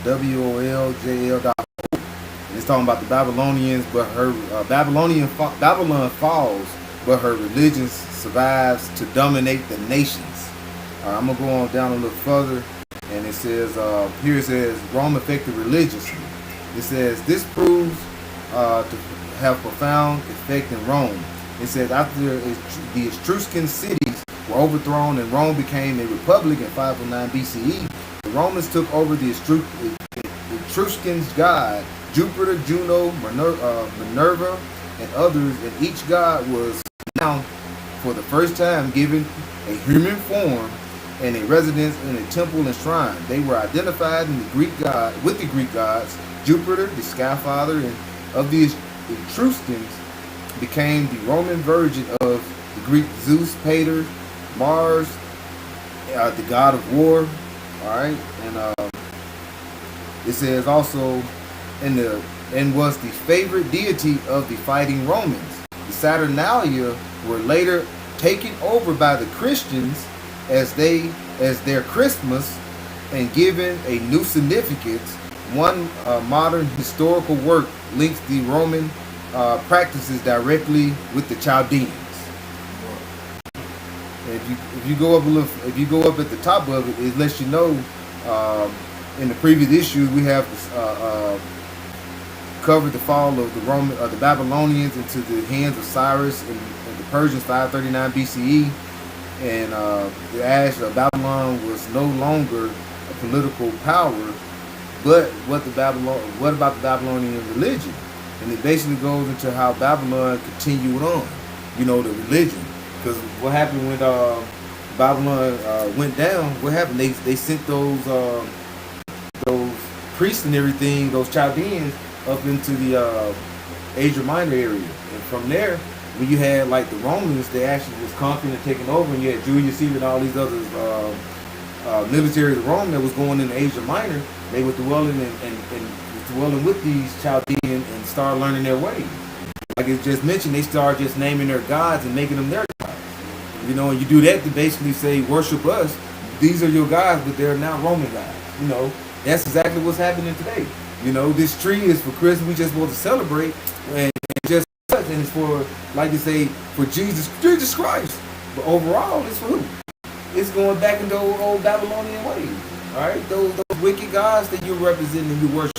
WOLJL.org. And it's talking about the Babylonians, but Babylon falls, but her religion survives to dominate the nations. I'm gonna go on down a little further, and it says here it says Rome affected religiously. It says this proves to have profound effect in Rome. It says after the Etruscan cities were overthrown and Rome became a republic in 509 BCE, the Romans took over the Etruscans' god Jupiter, Juno, Minerva, and others, and each god was now, for the first time, given a human form and a residence in a temple and shrine. They were identified in the Greek god with the Greek gods. Jupiter, the sky father, and of the Etruscans became the Roman version of the Greek Zeus, Pater, Mars, the god of war. All right, and it says also and was the favorite deity of the fighting Romans. The Saturnalia were later taken over by the Christians as their Christmas and given a new significance. One modern historical work links the Roman practices directly with the Chaldeans. If you go up a little, if you go up at the top of it, it lets you know. In the previous issue, we have covered the fall of the Babylonians into the hands of Cyrus and the Persians, 539 BCE, and the ash of Babylon was no longer a political power. But what about the Babylonian religion? And it basically goes into how Babylon continued on, the religion. Because what happened when Babylon went down? What happened? They sent those priests and everything, those Chaldeans, up into the Asia Minor area, and from there, when you had like the Romans, they actually was conquering and taking over, and you had Julius Caesar and all these other military of Rome that was going into Asia Minor. They were dwelling dwelling with these Chaldeans and started learning their ways. Like it just mentioned, they started just naming their gods and making them their gods. And you do that to basically say, worship us. These are your gods, but they're now Roman gods. That's exactly what's happening today. This tree is for Christmas. We just want to celebrate, and just such, and it's for, like they say, for Jesus Christ. But overall, it's for who? It's going back into old Babylonian ways. All right, those wicked gods that you're representing and you worship.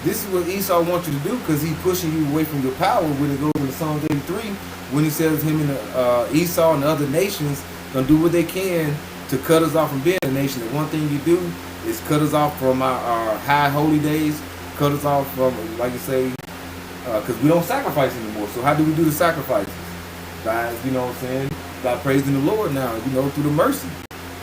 This is what Esau wants you to do, because he's pushing you away from your power. When it goes into Psalm 83, when he says him and Esau and the other nations gonna do what they can to cut us off from being a nation. The one thing you do is cut us off from our high holy days, cut us off from, like you say, because we don't sacrifice anymore. So how do we do the sacrifices? By, by praising the Lord now, through the mercy.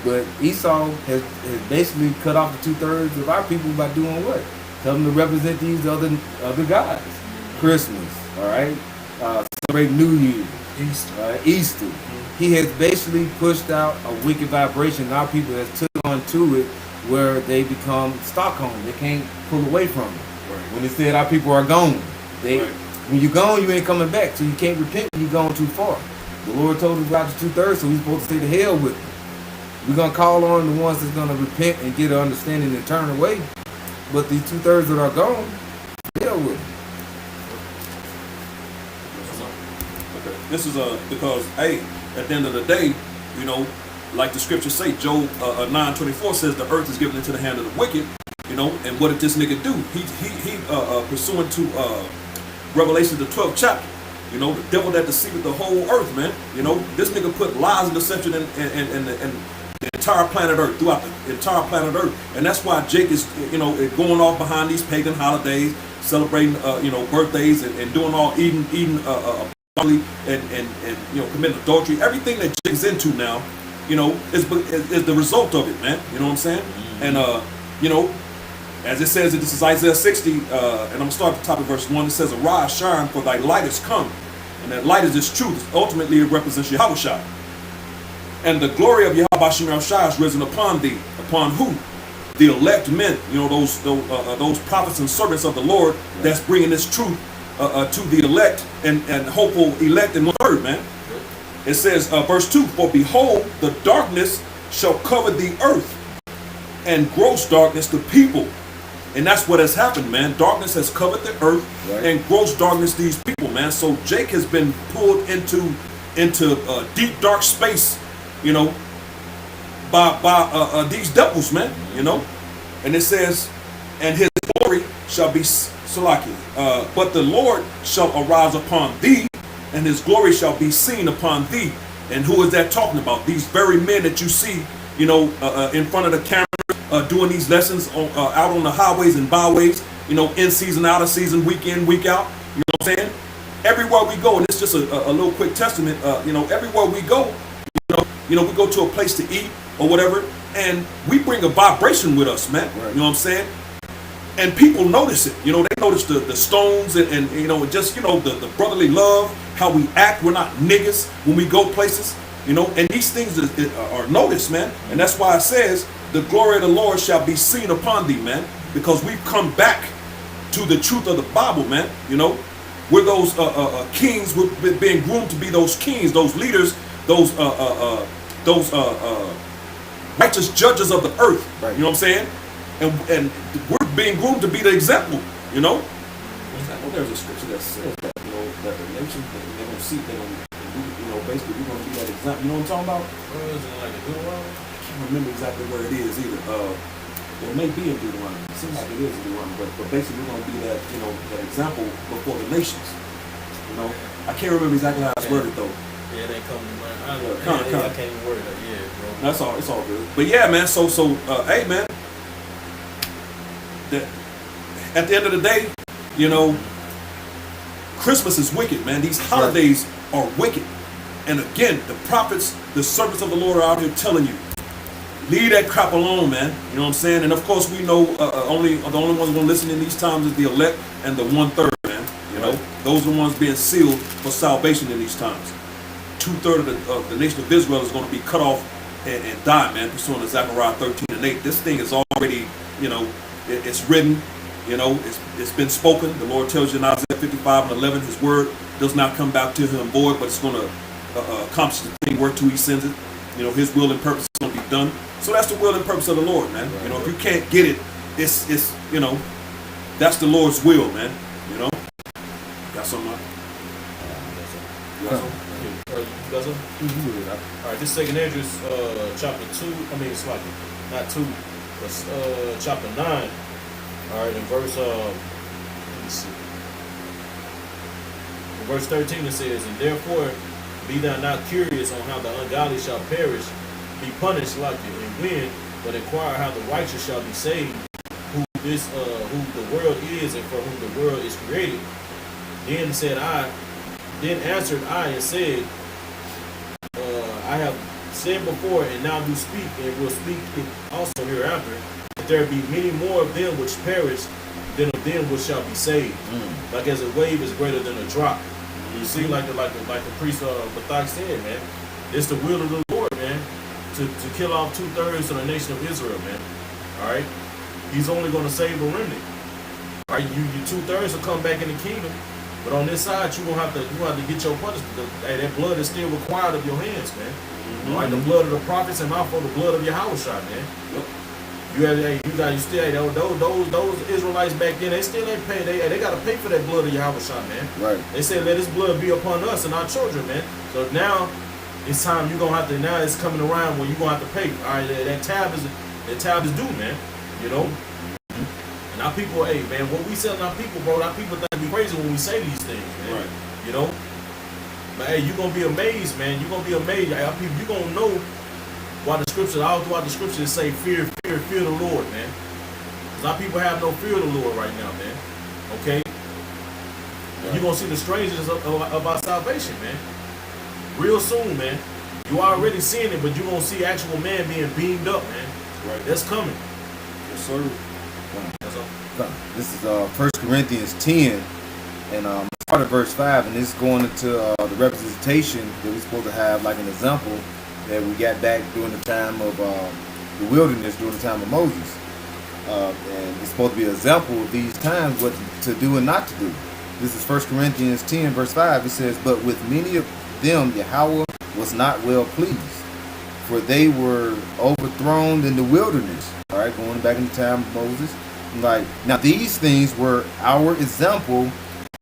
But Esau has basically cut off the 2/3 of our people by doing what? Tell them to represent these other gods. Christmas, all right? Celebrate New Year, Easter. He has basically pushed out a wicked vibration. Our people has took on to it, where they become Stockholm. They can't pull away from it. Right. When they said our people are gone, when you're gone, you ain't coming back. So you can't repent when you're gone too far. The Lord told us about the 2/3, so we're supposed to stay the hell with it. We're gonna call on the ones that's gonna repent and get an understanding and turn away. But these 2/3 that are gone, hell with them. Okay. This is because at the end of the day, like the scriptures say, Job 9:24 says the earth is given into the hand of the wicked. And what did this nigga do? He pursuant to Revelation the 12th chapter. The devil that deceived the whole earth, man. This nigga put lies and deception in the entire planet Earth, throughout the entire planet Earth, and that's why Jake is, going off behind these pagan holidays, celebrating, birthdays, and doing all eating, and committing adultery. Everything that Jake's into now, is the result of it, man. You know what I'm saying? Mm-hmm. And as it says, this is Isaiah 60, and I'm gonna start at the top of verse 1. It says, "Arise, shine, for thy light is come, and that light is this truth." Ultimately, it represents Yahushua. And the glory of Yahweh Shem Yahushua is risen upon thee. Upon who? The elect men. Those prophets and servants of the Lord that's bringing this truth to the elect and hopeful elect in one word, man. It says, verse 2, "For behold, the darkness shall cover the earth, and gross darkness the people." And that's what has happened, man. Darkness has covered the earth, and gross darkness these people, man. So Jake has been pulled into into deep dark space, you know, by these devils, man, you know. And it says, and his glory shall be Salaki, but the Lord shall arise upon thee, and his glory shall be seen upon thee. And who is that talking about? These very men that you see, you know, in front of the camera, doing these lessons out on the highways and byways, you know, in season, out of season, week in, week out. You know what I'm saying? Everywhere we go, and it's just a little quick testament. You know, everywhere we go, you know, we go to a place to eat or whatever, and we bring a vibration with us, man. Right. You know what I'm saying? And people notice it. You know, they notice the stones and you know, just, you know, the brotherly love, how we act. We're not niggas when we go places, you know, and these things are noticed, man. And that's why it says, the glory of the Lord shall be seen upon thee, man, because we've come back to the truth of the Bible, man. You know, we're those kings, we're being groomed to be those kings, those leaders, those righteous judges of the earth. Right. You know what I'm saying? And we're being groomed to be the example, you know. Well, there's a scripture that says that, you know, that the nations, they're going to see, they're going to, you know, basically we're going to be that example. You know what I'm talking about? Is it like a Deuteronomy? I can't remember exactly where it is either. Well, it may be in Deuteronomy. It seems like it is in Deuteronomy, but basically we're going to be that, you know, that example before the nations. You know, I can't remember exactly how it's worded though. Yeah, they come to mind. I can't even word it. Yeah, bro. That's all. It's all good. But yeah, man. So, hey, man. At the end of the day, you know, Christmas is wicked, man. These holidays are wicked. And again, the prophets, the servants of the Lord are out here telling you, leave that crap alone, man. You know what I'm saying? And of course, we know the only ones going to listen in these times is the elect and the 1/3, man. You know, those are the ones being sealed for salvation in these times. 2/3 of the nation of Israel is going to be cut off and die, man, pursuant to Zechariah 13:8. This thing is already, you know, it's written, you know, it's been spoken. The Lord tells you in Isaiah 55:11, his word does not come back to him void, but it's going to accomplish the thing whereto he sends it. You know, his will and purpose is going to be done. So that's the will and purpose of the Lord, man. Right. You know, if you can't get it, it's you know, that's the Lord's will, man. You know, got something? You got something? You got something? All right, this second Esdras, chapter 2. I mean, it's like not 2, but chapter 9. All right, in verse let me see. In verse 13 it says, and therefore be thou not curious on how the ungodly shall perish, be punished like it, and when, but inquire how the righteous shall be saved, who the world is, and for whom the world is created. Then answered I and said, I have said before, and now do speak, and will speak it also hereafter, that there be many more of them which perish than of them which shall be saved. Like as a wave is greater than a drop. You see, like the priest Bathak said, man, it's the will of the Lord, man, to kill off 2/3 of the nation of Israel, man. All right, he's only going to save a remnant. All right, you 2/3 will come back in the kingdom, but on this side, you gonna have to get your punishment. Hey, that blood is still required of your hands, man. All right, the blood of the prophets and also the blood of Yahweh, man. Yep. Those Israelites back then, they still ain't pay. They got to pay for that blood of Yahweh, man. Right. They said, let his blood be upon us and our children, man. So now it's time you're gonna have to. Now it's coming around when you're gonna have to pay. All right, that tab is due, man. You know. And our people, hey, man, what we selling our people, bro? Our people think we crazy when we say these things, man. Right. You know. But hey, you're gonna be amazed, man. You're gonna be amazed. Our people, you're gonna know. Why the scriptures, all throughout the scriptures say fear the Lord, man. Because our people have no fear of the Lord right now, man. Okay? Right. You're going to see the strangeness of our salvation, man. Real soon, man. You already seeing it, but you're going to see actual man being beamed up, man. Right. That's coming. Yes, sir. That's all. This is 1 Corinthians 10, and part of verse 5, and this is going into the representation that we're supposed to have, like an example that we got back during the time of the wilderness, during the time of Moses. And it's supposed to be an example of these times, what to do and not to do. This is 1 Corinthians 10, verse 5. It says, but with many of them Yahweh was not well pleased, for they were overthrown in the wilderness. All right, going back in the time of Moses. Like, now these things were our example,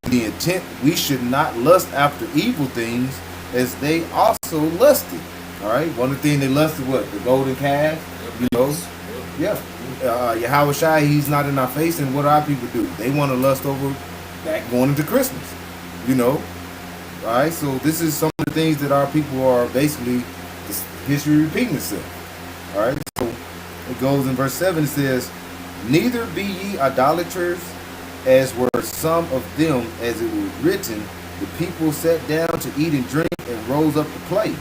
the intent we should not lust after evil things, as they also lusted. All right. One of the things they lusted, what? The golden calf. You know. Yeah. Yahweh Shai, he's not in our face, and what do our people do? They want to lust over that going into Christmas. You know. All right. So this is some of the things that our people are basically history repeating itself. All right. So it goes in verse 7. It says, "Neither be ye idolaters, as were some of them, as it was written, the people sat down to eat and drink and rose up to play.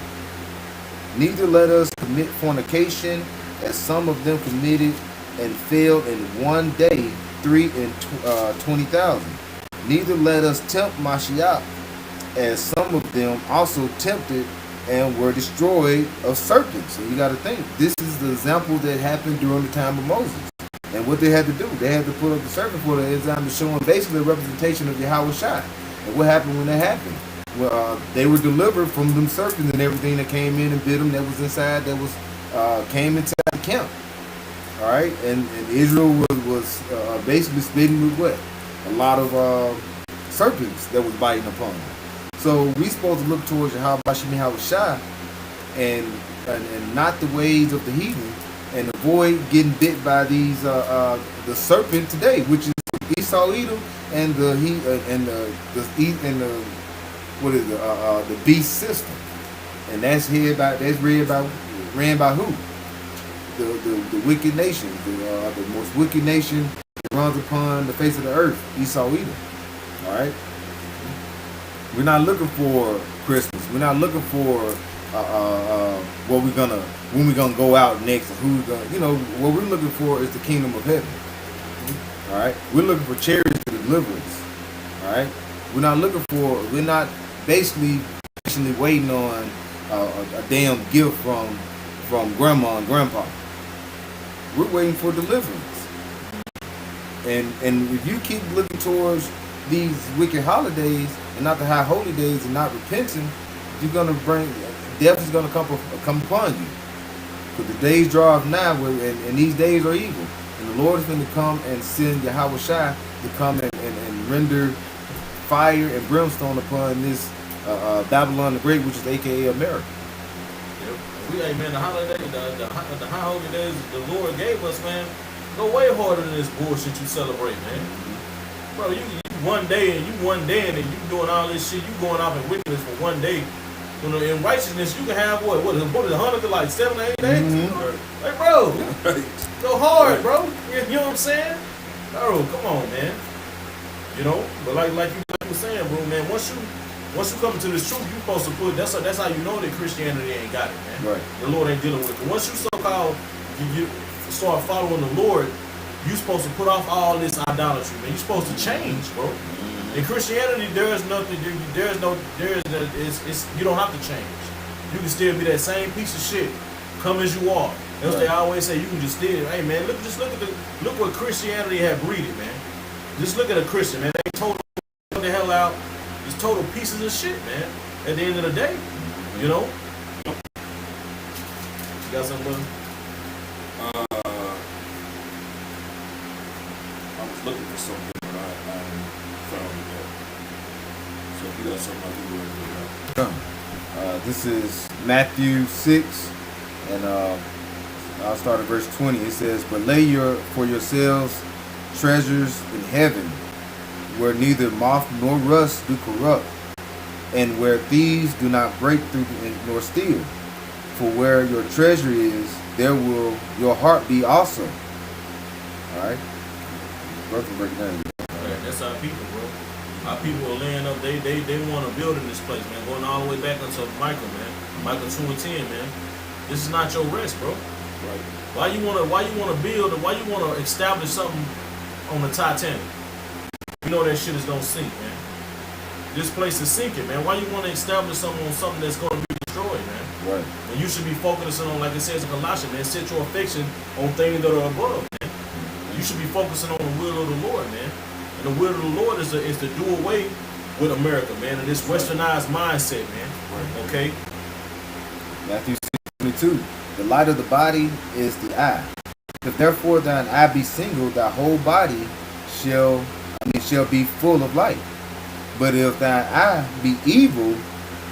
Neither let us commit fornication, as some of them committed and fell in one day 320,000. Neither let us tempt Mashiach, as some of them also tempted and were destroyed of serpents." So you got to think, this is the example that happened during the time of Moses. And what they had to do, they had to put up the serpent for the exam to show them basically a representation of Yahweh Shai. And what happened when that happened? Well, they were delivered from them serpents and everything that came in and bit them, that was inside, that was came inside the camp. All right, and Israel was basically smitten with what? A lot of serpents that was biting upon them. So we supposed to look towards Yahweh Shai and not the ways of the heathen, and avoid getting bit by these the serpent today, which is Esau Edom and the what is the beast system, and that's ran by who? The wicked nation, the most wicked nation that runs upon the face of the earth, Esau Edom. All right, we're not looking for Christmas. We're not looking for when we're gonna go out next, and who's gonna, what we're looking for is the kingdom of heaven. All right, we're looking for chariots to deliverance. All right, we're not basically waiting on a damn gift from grandma and grandpa. We're waiting for deliverance. And if you keep looking towards these wicked holidays and not the high holy days and not repenting, you're gonna death is gonna come upon you. Because the days draw nigh, and these days are evil. And the Lord is going to come and send Yahweh Shai to come and render fire and brimstone upon this Babylon the Great, which is AKA America. Yep. Man, the holiday, the high holy days the Lord gave us, man, go way harder than this bullshit you celebrate, man. Bro, you one day and you doing all this shit, you going off in wickedness for one day. In righteousness, you can have what is Hanukkah, like 7 or 8 days? Mm-hmm. Like, bro, go hard, bro. You know what I'm saying? Bro, come on, man. But like you were saying, bro, man, once you come into this truth, you supposed to put, that's how you know that Christianity ain't got it, man. Right. The Lord ain't dealing with it. Once you so-called, you start following the Lord, you supposed to put off all this idolatry, man. You supposed to change, bro. In Christianity, it's you don't have to change. You can still be that same piece of shit, come as you are. That's what they always say. You can just still, hey man, look what Christianity have breeded, man. Just look at a Christian, man. They total the hell out. Just total pieces of shit, man. At the end of the day, You got something, brother? I was looking for something, but I found it yet. So if you got something, I can go ahead. This is Matthew 6, and I'll start at verse 20. It says, "But lay for yourselves treasures in heaven, where neither moth nor rust do corrupt, and where thieves do not break through nor steal. For where your treasure is, there will your heart be also." All right. Brother, break down. That's our people, bro. Our people are laying up. They want to build in this place, man. Going all the way back until Michael, man. Michael 2 and 10, man. This is not your rest, bro. Right. Why you wanna build, and why you wanna establish something on the Titanic? You know that shit is gonna sink, man. This place is sinking, man. Why you wanna establish something on something that's gonna be destroyed, man? Right. And you should be focusing on, like it says in Colossians, man, set your affection on things that are above, man. You should be focusing on the will of the Lord, man. And the will of the Lord is to do away with America, man, and this westernized mindset, man. Right. Okay? Matthew 6:22. "The light of the body is the eye. If therefore thine eye be single, thy whole body shall be full of light. But if thine eye be evil,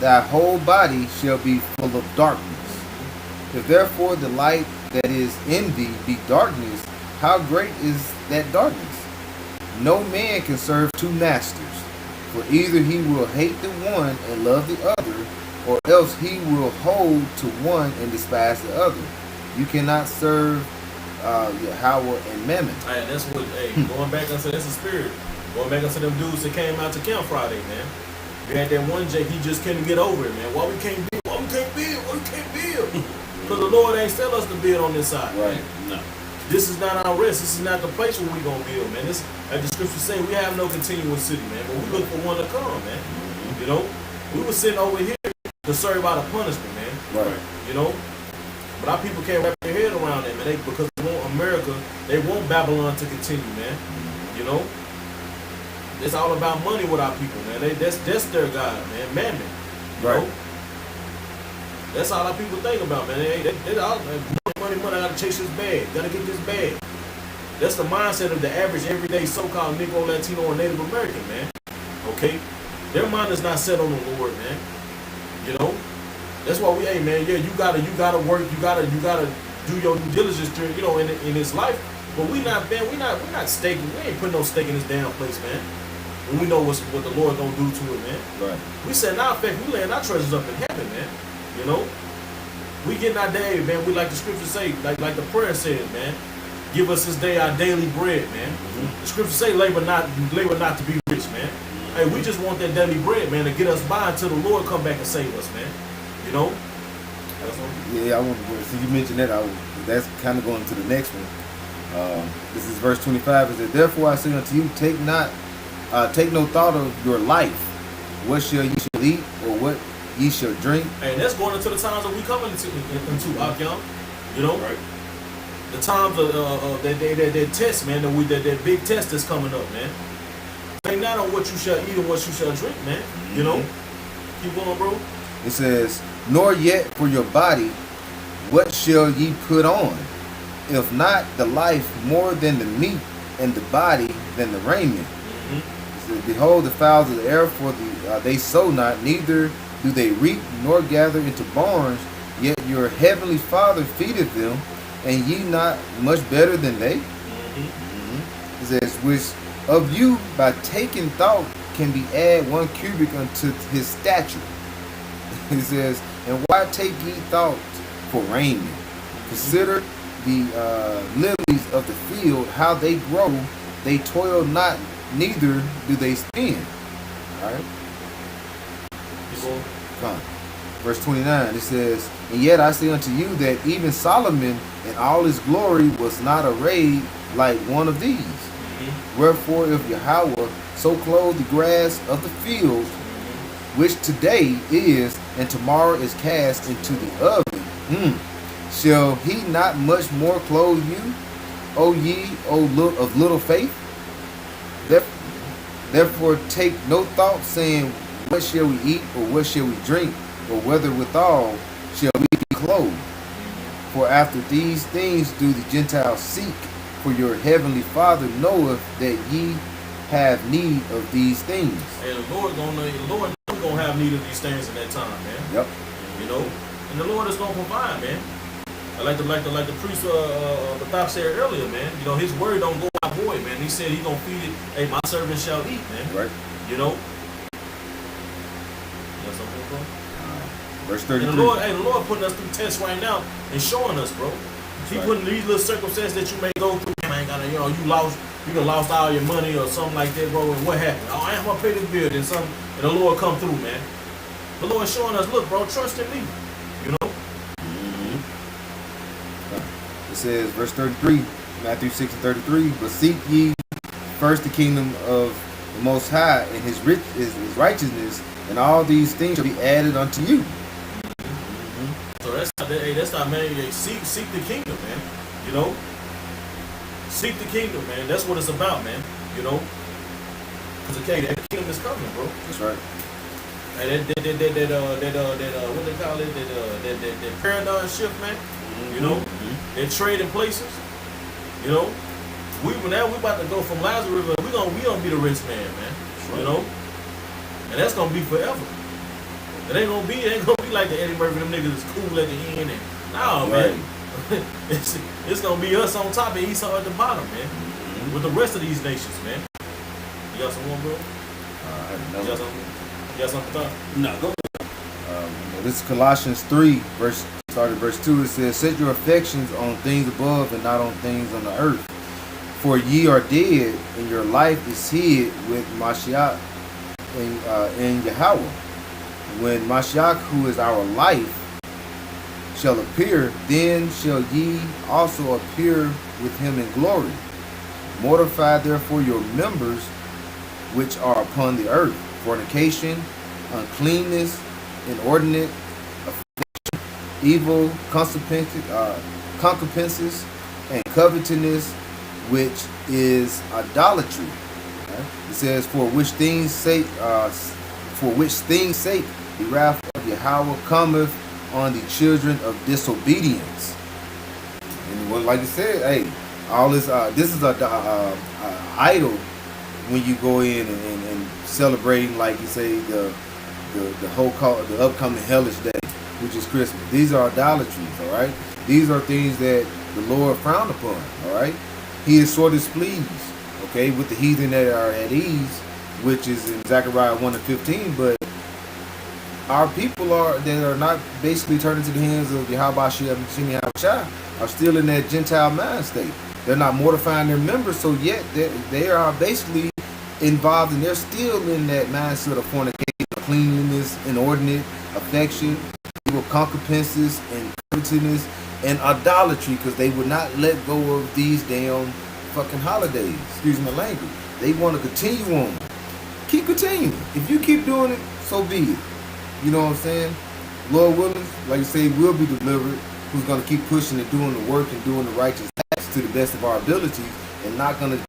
thy whole body shall be full of darkness. If therefore the light that is in thee be darkness, how great is that darkness? No man can serve two masters, for either he will hate the one and love the other, or else he will hold to one and despise the other. You cannot serve Yahweh and Mammon. Hey, that's what, going back into that's the spirit. Going back into them dudes that came out to camp Friday, man. We had that one Jake, he just couldn't get over it, man. Why we can't build? Why we can't build? Why we can't build? Because the Lord ain't tell us to build on this side. Right. No. This is not our rest. This is not the place where we gonna build, man. This, as the scriptures say, we have no continuous city, man. But we look for one to come, man. You know, we were sitting over here to serve out a punishment, man. Right. You know, but our people can't wrap their head around it, man. Because they want America, they want Babylon to continue, man. You know, it's all about money with our people, man. That's their God, man. Mammon. You Right. know? That's all our people think about, man. They all money. I gotta chase this bag. Gotta get this bag. That's the mindset of the average, everyday so-called Negro, Latino, or Native American, man. Okay, their mind is not set on the Lord, man. You know, that's why we, hey, man. Yeah, you gotta work. You gotta do your due diligence, you know, in this life. But we not, man. We're not staking. We ain't putting no stake in this damn place, man. And we know what the Lord gonna do to it, man. Right. We said, now, in fact, we laying our treasures up in heaven, man. You know, we getting our day, man. We like the scripture say, like the prayer says, man. Give us this day our daily bread, man. The scripture say, labor not to be rich, man. Hey, we just want that daily bread, man, to get us by until the Lord come back and save us, man. You know. Yeah, I want to. So you mentioned that. That's kind of going to the next one. This is verse 25. It says, "Therefore I say unto you, take no thought of your life, what shall ye shall eat, or what ye shall drink." Hey, that's going into the times that we coming into Akyam. You know, Right. the times of that test, man. That big test that's coming up, man. Think not on what you shall eat and what you shall drink, man. You know. Keep going, bro. It says, "Nor yet for your body, what shall ye put on? If not the life more than the meat, and the body than the raiment. It says, Behold the fowls of the air, for they sow not, neither do they reap, nor gather into barns, yet your heavenly Father feedeth them, and ye not much better than they?" It says, "Which of you by taking thought can be add 1 cubit unto his stature?" It says, "And why take ye thought for raiment? Consider the lilies of the field, how they grow, they toil not, neither do they spin." All right. Keep going. Come. Verse 29, it says, "And yet I say unto you that even Solomon in all his glory was not arrayed like one of these. Wherefore if Yahweh so clothe the grass of the field, which today is and tomorrow is cast into the oven, shall he not much more clothe you, O ye of little faith? Therefore take no thought, saying, What shall we eat, or what shall we drink, or whether withal shall we be clothed? For after these things do the Gentiles seek, for your heavenly Father knoweth that ye have need of these things." And the Lord gonna have need of these things in that time, man. Yep. You know, and the Lord is gonna provide, man. I like the priest Bathap said earlier, man. You know, his word don't go out void, man. He said he gonna feed it. Hey, my servant shall eat, man. Right. You know. That's something, bro. Verse And 33. the Lord putting us through tests right now and showing us, bro. He right. putting these little circumstances that you may go through. Man, I ain't gotta, you done lost all your money or something like that, bro. And what happened? Oh, I ain't gonna pay this bill, and the Lord come through, man. The Lord showing us, look, bro, trust in me. You know. It says, verse 33, Matthew 6:33, "But seek ye first the kingdom of the Most High and his righteousness, and all these things shall be added unto you." So that's not man. Seek the kingdom, man. You know. Seek the kingdom, man. That's what it's about, man. You know. Because that kingdom is coming, bro. That's right. And what they call it, that paradigm shift, man. You know, they're trading places. You know, we about to go from Lazarus. We gonna be the rich man, man. Right. You know, and that's gonna be forever. It ain't gonna be like the Eddie Murphy, them niggas is cool at the end. And nah, Right. man, it's gonna be us on top and Esau at the bottom, man. With the rest of these nations, man. You got some more, bro? You got something? You got something to talk? No, go. This is Colossians 3, verse 2. It says, "Set your affections on things above and not on things on the earth. For ye are dead, and your life is hid with Mashiach in Yahweh. When Mashiach, who is our life, shall appear, then shall ye also appear with him in glory. Mortify therefore your members which are upon the earth, fornication, uncleanness, inordinate affection, evil concupiscences, and covetousness, which is idolatry." Okay? It says, "For which things sake, the wrath of Yahweh cometh on the children of disobedience." And what, like you said, hey, all this is a idol when you go in and celebrating, like you say, the upcoming hellish day, which is Christmas. These are idolatries, all right? These are things that the Lord frowned upon, all right? He is sore displeased, okay, with the heathen that are at ease, which is in Zechariah 1:15. But our people that are not basically turning to the hands of Yahweh Shai are still in that Gentile mind state. They're not mortifying their members, so yet they are basically involved, and they're still in that mindset of fornication, cleanliness, inordinate affection, evil concupiscences, and covetousness, and idolatry, because they would not let go of these damn fucking holidays. Excuse my language. They want to continue on. Keep continuing. If you keep doing it, so be it. You know what I'm saying? Lord willing, like you say, we'll be delivered. Who's going to keep pushing and doing the work and doing the righteous acts to the best of our abilities, and not going to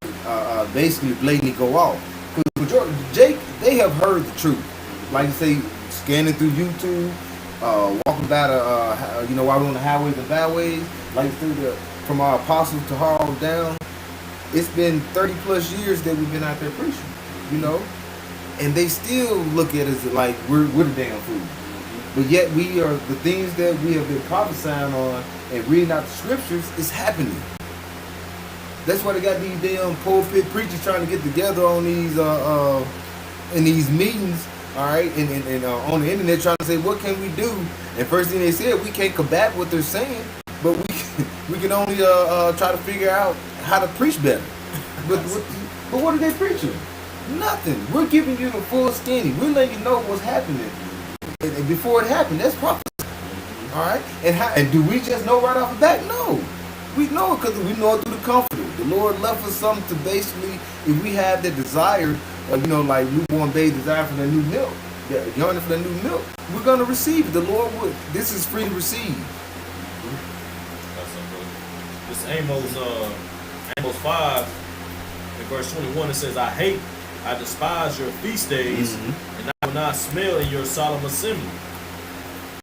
basically blatantly go off. Because Jake, they have heard the truth. Like you say, scanning through YouTube, walking by while we're on the highways and byways, like from our apostles to Harlem down. It's been 30 plus years that we've been out there preaching, you know, and they still look at us like we're the damn fool. But yet we are, the things that we have been prophesying on and reading out the scriptures is happening. That's why they got these damn pulpit preachers trying to get together on these in these meetings, all right, and on the internet trying to say, what can we do? And first thing they said, we can't combat what they're saying, but we can only try to figure out how to preach better. But what are they preaching? Nothing. We're giving you the full skinny. We're letting you know what's happening. And before it happened, that's prophecy. All right? And do we just know right off the bat? No. We know it because we know it through the Comforter. The Lord left us something to basically, if we have that desire, like newborn baby desire for the new milk, that yearning for the new milk, we're going to receive it. The Lord would. This is free to receive. This Amos 5, in verse 21, it says, I despise your feast days, and I will not smell in your solemn assembly.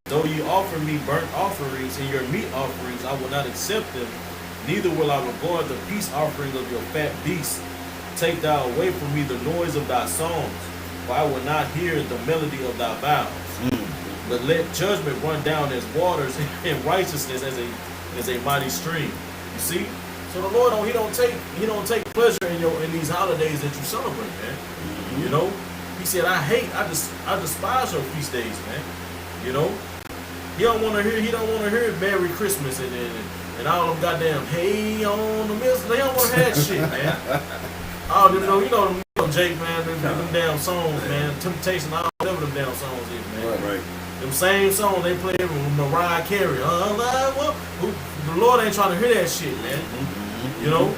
Though you offer me burnt offerings and your meat offerings, I will not accept them, neither will I regard the peace offering of your fat beasts. Take thou away from me the noise of thy songs, for I will not hear the melody of thy vows. But let judgment run down as waters, and righteousness as a mighty stream. You see? So the Lord he don't take pleasure in these holidays that you celebrate, man. You know? He said, I despise your feast days, man. You know? He don't want to hear Merry Christmas and all them goddamn hey on the mills. They don't want to hear that shit, man. All them, you know, Jake, man, them damn songs, man. Temptation, all whatever them damn songs is, man. Right. Them same songs they play with Mariah Carey. The Lord ain't trying to hear that shit, man. You know?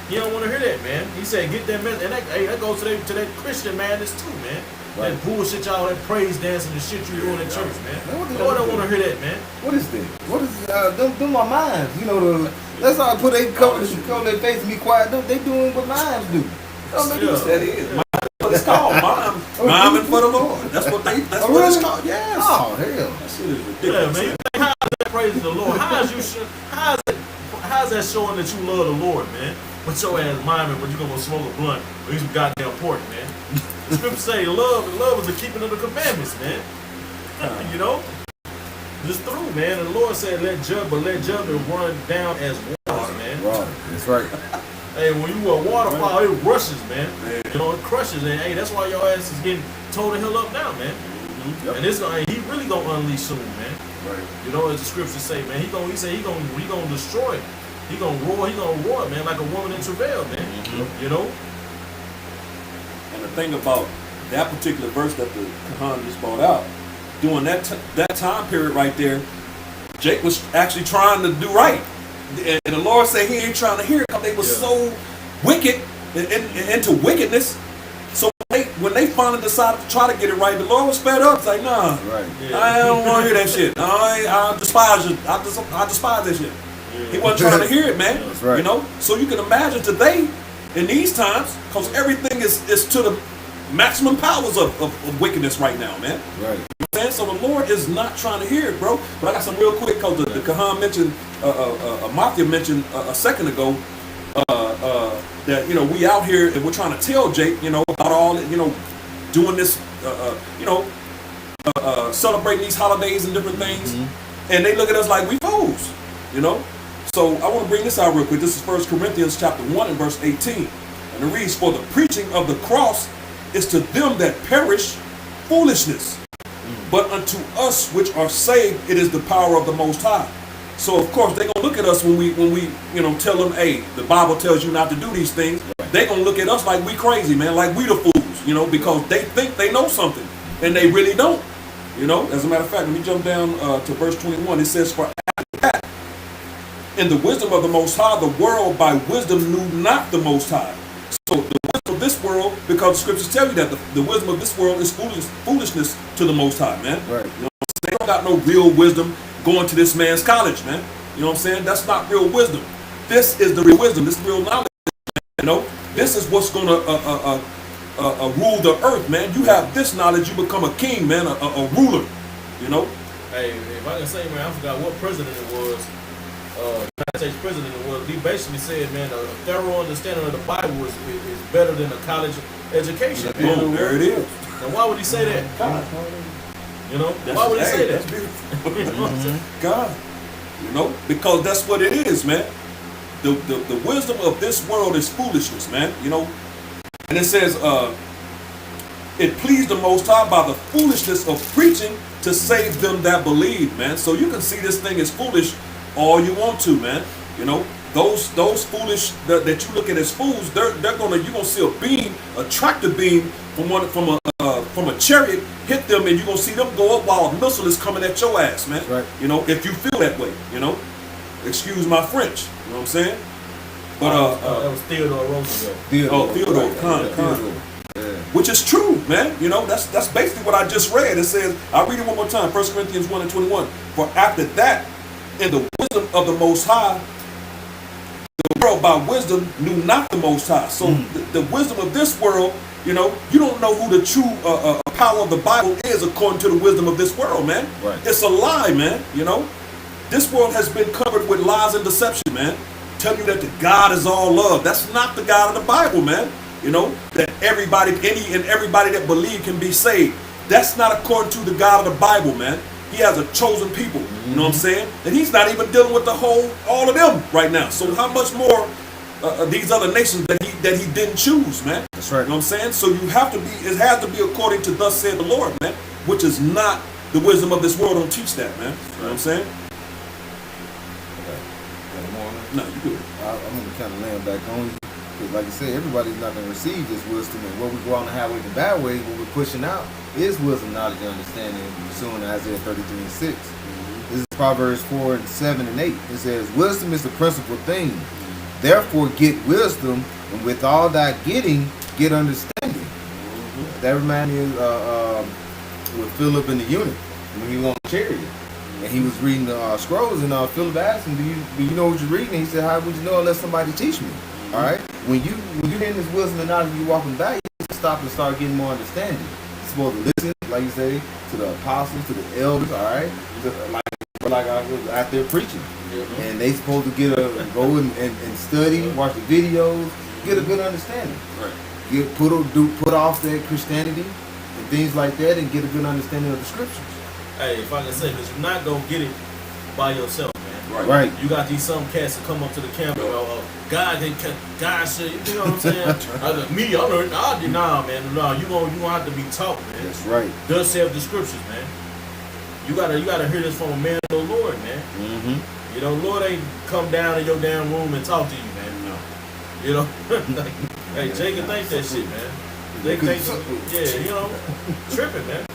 He don't want to hear that, man. He said, get that message. And that goes to that Christian madness too, man. Right. That bullshit y'all, that praise dancing and shit you doing in church, man. The Lord don't want to hear that, man. What is that? What is them my minds? You know, that's how I put they cover their face and be quiet. They doing what mimes do. That is. It's called miming for the Lord. That's what it's called. Yes. Oh hell. That shit is ridiculous. Yeah, man. How is that praising the Lord? How is that showing that you love the Lord, man? But your ass miming when you gonna smoke a blunt or eat some goddamn pork, man. The scripture say love is the keeping of the commandments, man. You know? Just through, man. And the Lord said, let judgment run down as waters, man. Wow, that's right. Hey, when you a waterfall, it rushes, man. You know, it crushes, and hey, that's why your ass is getting tore the hell up now, man. Yep. And this guy, he really gonna unleash soon, man. Right. You know, as the scriptures say, man, he gonna destroy. He gonna roar, man, like a woman in travail, man. You know? And the thing about that particular verse that the Kahan just brought out, during that time period right there, Jake was actually trying to do right. And the Lord said he ain't trying to hear it because they were so wicked and into wickedness. So when they finally decided to try to get it right, the Lord was fed up. It's like, nah, Right. I don't want to hear that shit. I despise you. I despise that shit. He wasn't trying to hear it, man. That's right. You know? So you can imagine today, in these times, because everything is to the maximum powers of wickedness right now, man. Right. So the Lord is not trying to hear it, bro. But I got some real quick, because the Kahan mentioned, Mafia mentioned a second ago, that, you know, we out here and we're trying to tell Jake, you know, about all, you know, doing this, you know, celebrating these holidays and different things. And they look at us like we fools, you know. So I want to bring this out real quick. This is 1 Corinthians chapter 1 and verse 18. And it reads, for the preaching of the cross is to them that perish foolishness. But unto us which are saved, it is the power of the Most High. So of course they're gonna look at us when we you know tell them, hey, the Bible tells you not to do these things. They're gonna look at us like we crazy, man, like we the fools, you know, because they think they know something and they really don't. You know, as a matter of fact, let me jump down to verse 21. It says, for after that, in the wisdom of the Most High, the world by wisdom knew not the Most High. So the wisdom of this world, because the scriptures tell you that the wisdom of this world is foolishness to the Most High, man. Right. You know, they don't got no real wisdom going to this man's college, man. You know what I'm saying? That's not real wisdom. This is the real wisdom. This is real knowledge, you know. This is what's going to rule the earth, man. You have this knowledge, you become a king, man, a ruler, you know. Hey, if I can say, man, I forgot what president it was. United States president it was. He basically said, man, a thorough understanding of the Bible is better than a college education. Boom, there it is. Now, why would he say that? God. You know, why would he say that? That's beautiful. You know what I'm saying? God, you know, because that's what it is, man. The wisdom of this world is foolishness, man. You know, and it says, it pleased the Most High by the foolishness of preaching to save them that believe, man. So you can see this thing as foolish all you want to, man. You know, those foolish that you look at as fools, you're gonna see a beam, a tractor beam from a chariot hit them, and you're gonna see them go up while a missile is coming at your ass, man. Right. You know, if you feel that way, you know. Excuse my French, you know what I'm saying? But that was Theodore Roosevelt. Theodore, Theodore. Yeah. which is true, man. You know, that's basically what I just read. It says, I'll read it one more time, 1 Corinthians 1 and 21. For after that, in the wisdom of the Most High, the world by wisdom knew not the Most High. So the wisdom of this world, you know, you don't know who the true power of the Bible is according to the wisdom of this world, man. Right. It's a lie, man. You know, this world has been covered with lies and deception, man. Tell you that the God is all love. That's not the God of the Bible, man. You know, that everybody that believe can be saved. That's not according to the God of the Bible, man. He has a chosen people, you know what I'm saying? And he's not even dealing with all of them right now. So how much more these other nations that he didn't choose, man? That's right. You know what I'm saying? So it has to be according to thus said the Lord, man, which is not the wisdom of this world. Don't teach that, man. You know what I'm saying? No, you good. I'm going to kind of land back on you. Because like you said, everybody's not going to receive this wisdom. And what we go on the highway the bad way, what we're pushing out is wisdom, knowledge, and understanding. Pursuing Isaiah 33 and 6. This is Proverbs 4 and 7 and 8. It says, wisdom is the principal thing. Therefore get wisdom, and with all that getting, get understanding. That reminds me with Philip and the eunuch when he was on the chariot. And he was reading the scrolls, and Philip asked him, do you know what you're reading? And he said, how would you know unless somebody teach me? All right? When you're hearing this wisdom and knowledge, you're walking back, you have to stop and start getting more understanding. You're supposed to listen, like you say, to the apostles, to the elders, all right? Like I was out there preaching. And they supposed to go and study, watch the videos, get a good understanding. Right. put off that Christianity and things like that, and get a good understanding of the scriptures. Hey, if I can say, because you're not gonna get it by yourself, man. Right. You got these some cats that come up to the camp and go, God said, you know what I'm saying? I did nah, man. No, you gonna have to be taught, man. That's right. Thus saith the scriptures, man. You gotta hear this from a man of the Lord, man. Mm-hmm. You know, Lord ain't come down in your damn room and talk to you, man. No. You know, like, hey, Jake can think that shit, man. Jake thinks, yeah, you know, tripping, man.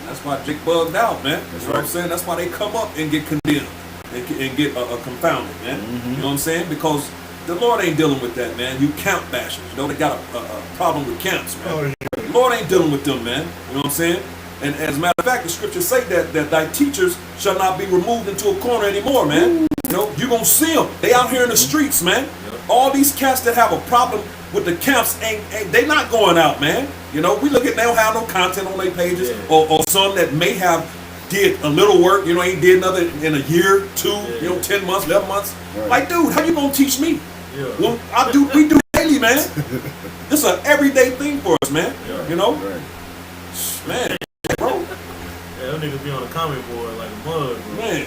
That's why Jake bugged out, man. You know what I'm saying? That's why they come up and get condemned and get confounded, man. Mm-hmm. You know what I'm saying? Because the Lord ain't dealing with that, man. You camp bashers. You know, they got a problem with camps, man. The Lord ain't dealing with them, man. You know what I'm saying? And as a matter of fact, the scriptures say that thy teachers shall not be removed into a corner anymore, man. You know, you're going to see them. They out here in the streets, man. All these cats that have a problem with the camps, they not going out, man. You know, we look at, they don't have no content on their pages, or some that may have did a little work, you know, ain't did another in a year, 2, you know, 10 months, 11 months. Right. Like, dude, how you going to teach me? Yeah. Well, we do daily, man. This is an everyday thing for us, man. Yeah. You know? Right. Man, bro. Yeah, them niggas be on the comment board like a mug, bro. Man.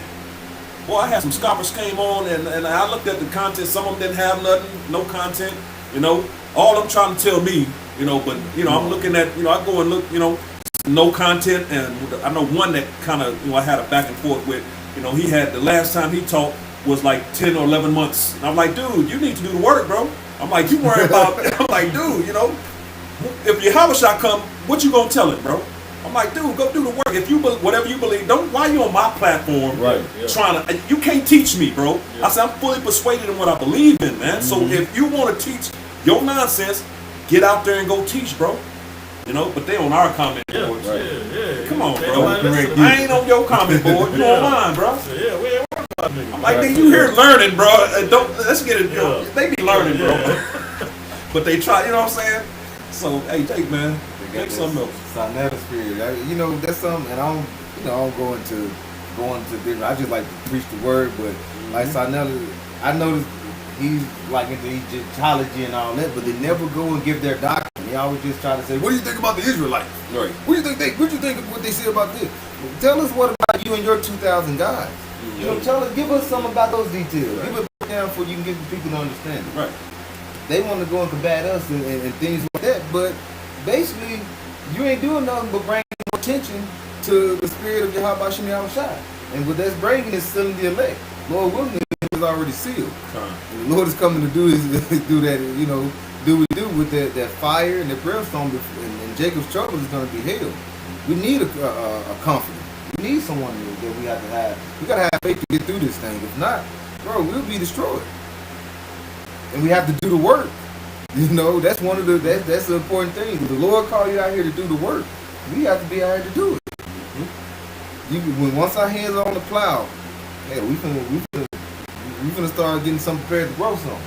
Boy, I had some scoffers came on and I looked at the content. Some of them didn't have nothing, no content, you know. All I'm trying to tell me, you know, but, you know, I'm looking at, you know, I go and look, you know, no content. And I know one that kind of, you know, I had a back and forth with, you know, he had, the last time he talked was like 10 or 11 months. And I'm like, dude, you need to do the work, bro. I'm like, you worry about, I'm like, dude, you know, if your Habashah come, what you gonna tell it, bro? I'm like, dude, go do the work. If you whatever you believe, why you on my platform trying to? You can't teach me, bro. I said I'm fully persuaded in what I believe in, man. So if you want to teach your nonsense, get out there and go teach, bro. You know, but they on our comment boards. Yeah. Come on, They bro. I ain't on your comment board. You on mine, bro. Yeah, we ain't worried about niggas. I'm like, then you here learning, bro. Let's get it. You know, they be learning, bro. But they try. You know what I'm saying? So hey, Jake, man, make something else. Sinetta spirit. You know, that's something, and I don't go into different. I just like to preach the word, but like Sinetta, I noticed he's like into Egyptology and all that, but they never go and give their doctrine. They always just try to say, "What do you think about the Israelites? Right. What do you think of what they say about this? Tell us what about you and your 2,000 guys. You know, give us some about those details. Give it down for you can give the people to understand it. Right. They want to go and combat us and things like that, but basically, you ain't doing nothing but bringing more attention to the spirit of Yahweh Shem Yahushua. And what that's bringing is sealing the elect. Lord willing, it is already sealed. And the Lord is coming to do that, you know, do what we do with that fire and the brimstone, and Jacob's trouble is going to be hell. We need a comforter. We need someone that we have to have. We got to have faith to get through this thing. If not, bro, we'll be destroyed. And we have to do the work. You know, that's one of that's the important thing. If the Lord called you out here to do the work, we have to be out here to do it. Once our hands are on the plow, hey, we finna start getting something prepared to grow some.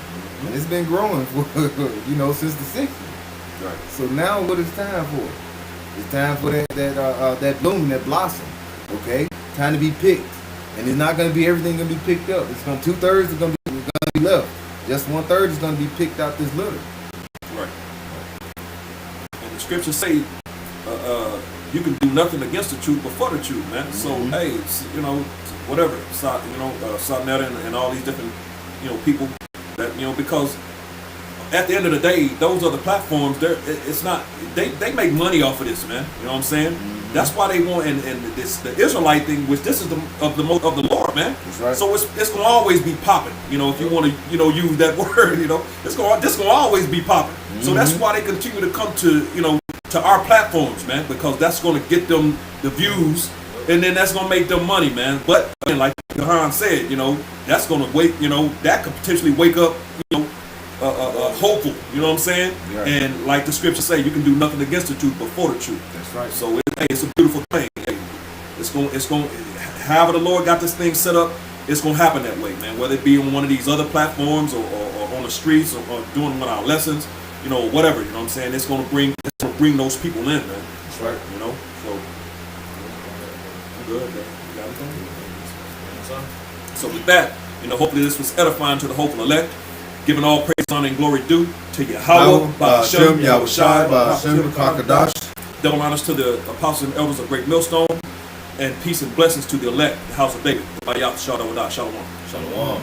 And it's been growing for since the 60s. Right. So now what is time for? It's time for that bloom, that blossom. Okay? Time to be picked. And it's not gonna be everything gonna be picked up. It's gonna 2/3 is gonna be left. Just 1/3 is gonna be picked out this litter. Right. And the scriptures say you can do nothing against the truth but for the truth, man. So hey, you know, whatever, Sarnetta and all these different, you know, people that, you know, because at the end of the day, those other platforms, it's not, they make money off of this, man. You know what I'm saying? That's why they want, and this the Israelite thing, which this is of the Lord, man. That's right. So it's gonna always be popping. You know, if you want to, you know, use that word, you know, this gonna always be popping. So that's why they continue to come to, you know, to our platforms, man, because that's gonna get them the views, and then that's gonna make them money, man. But again, like Johan said, you know, that's gonna that could potentially wake up, you know, hopeful, you know what I'm saying? Yeah. And like the scriptures say, you can do nothing against the truth but for the truth. That's right. So it's a beautiful thing. Hey, it's going. However the Lord got this thing set up, it's gonna happen that way, man. Whether it be on one of these other platforms or on the streets or doing one of our lessons, you know, whatever. You know what I'm saying? It's gonna bring those people in, man. That's right. You know. So I'm good. Man. You got anything? So with that, you know, hopefully this was edifying to the hopeful elect. Giving all praise, honor, and glory due to Yahweh, Yahweh, Ba'ashem, Yahushai, Yahushai, Ba'ashem, Kakadash. Double honors to the apostles and elders of Great Millstone, and peace and blessings to the elect, the house of David. By Yahweh, Shalom. Shalom.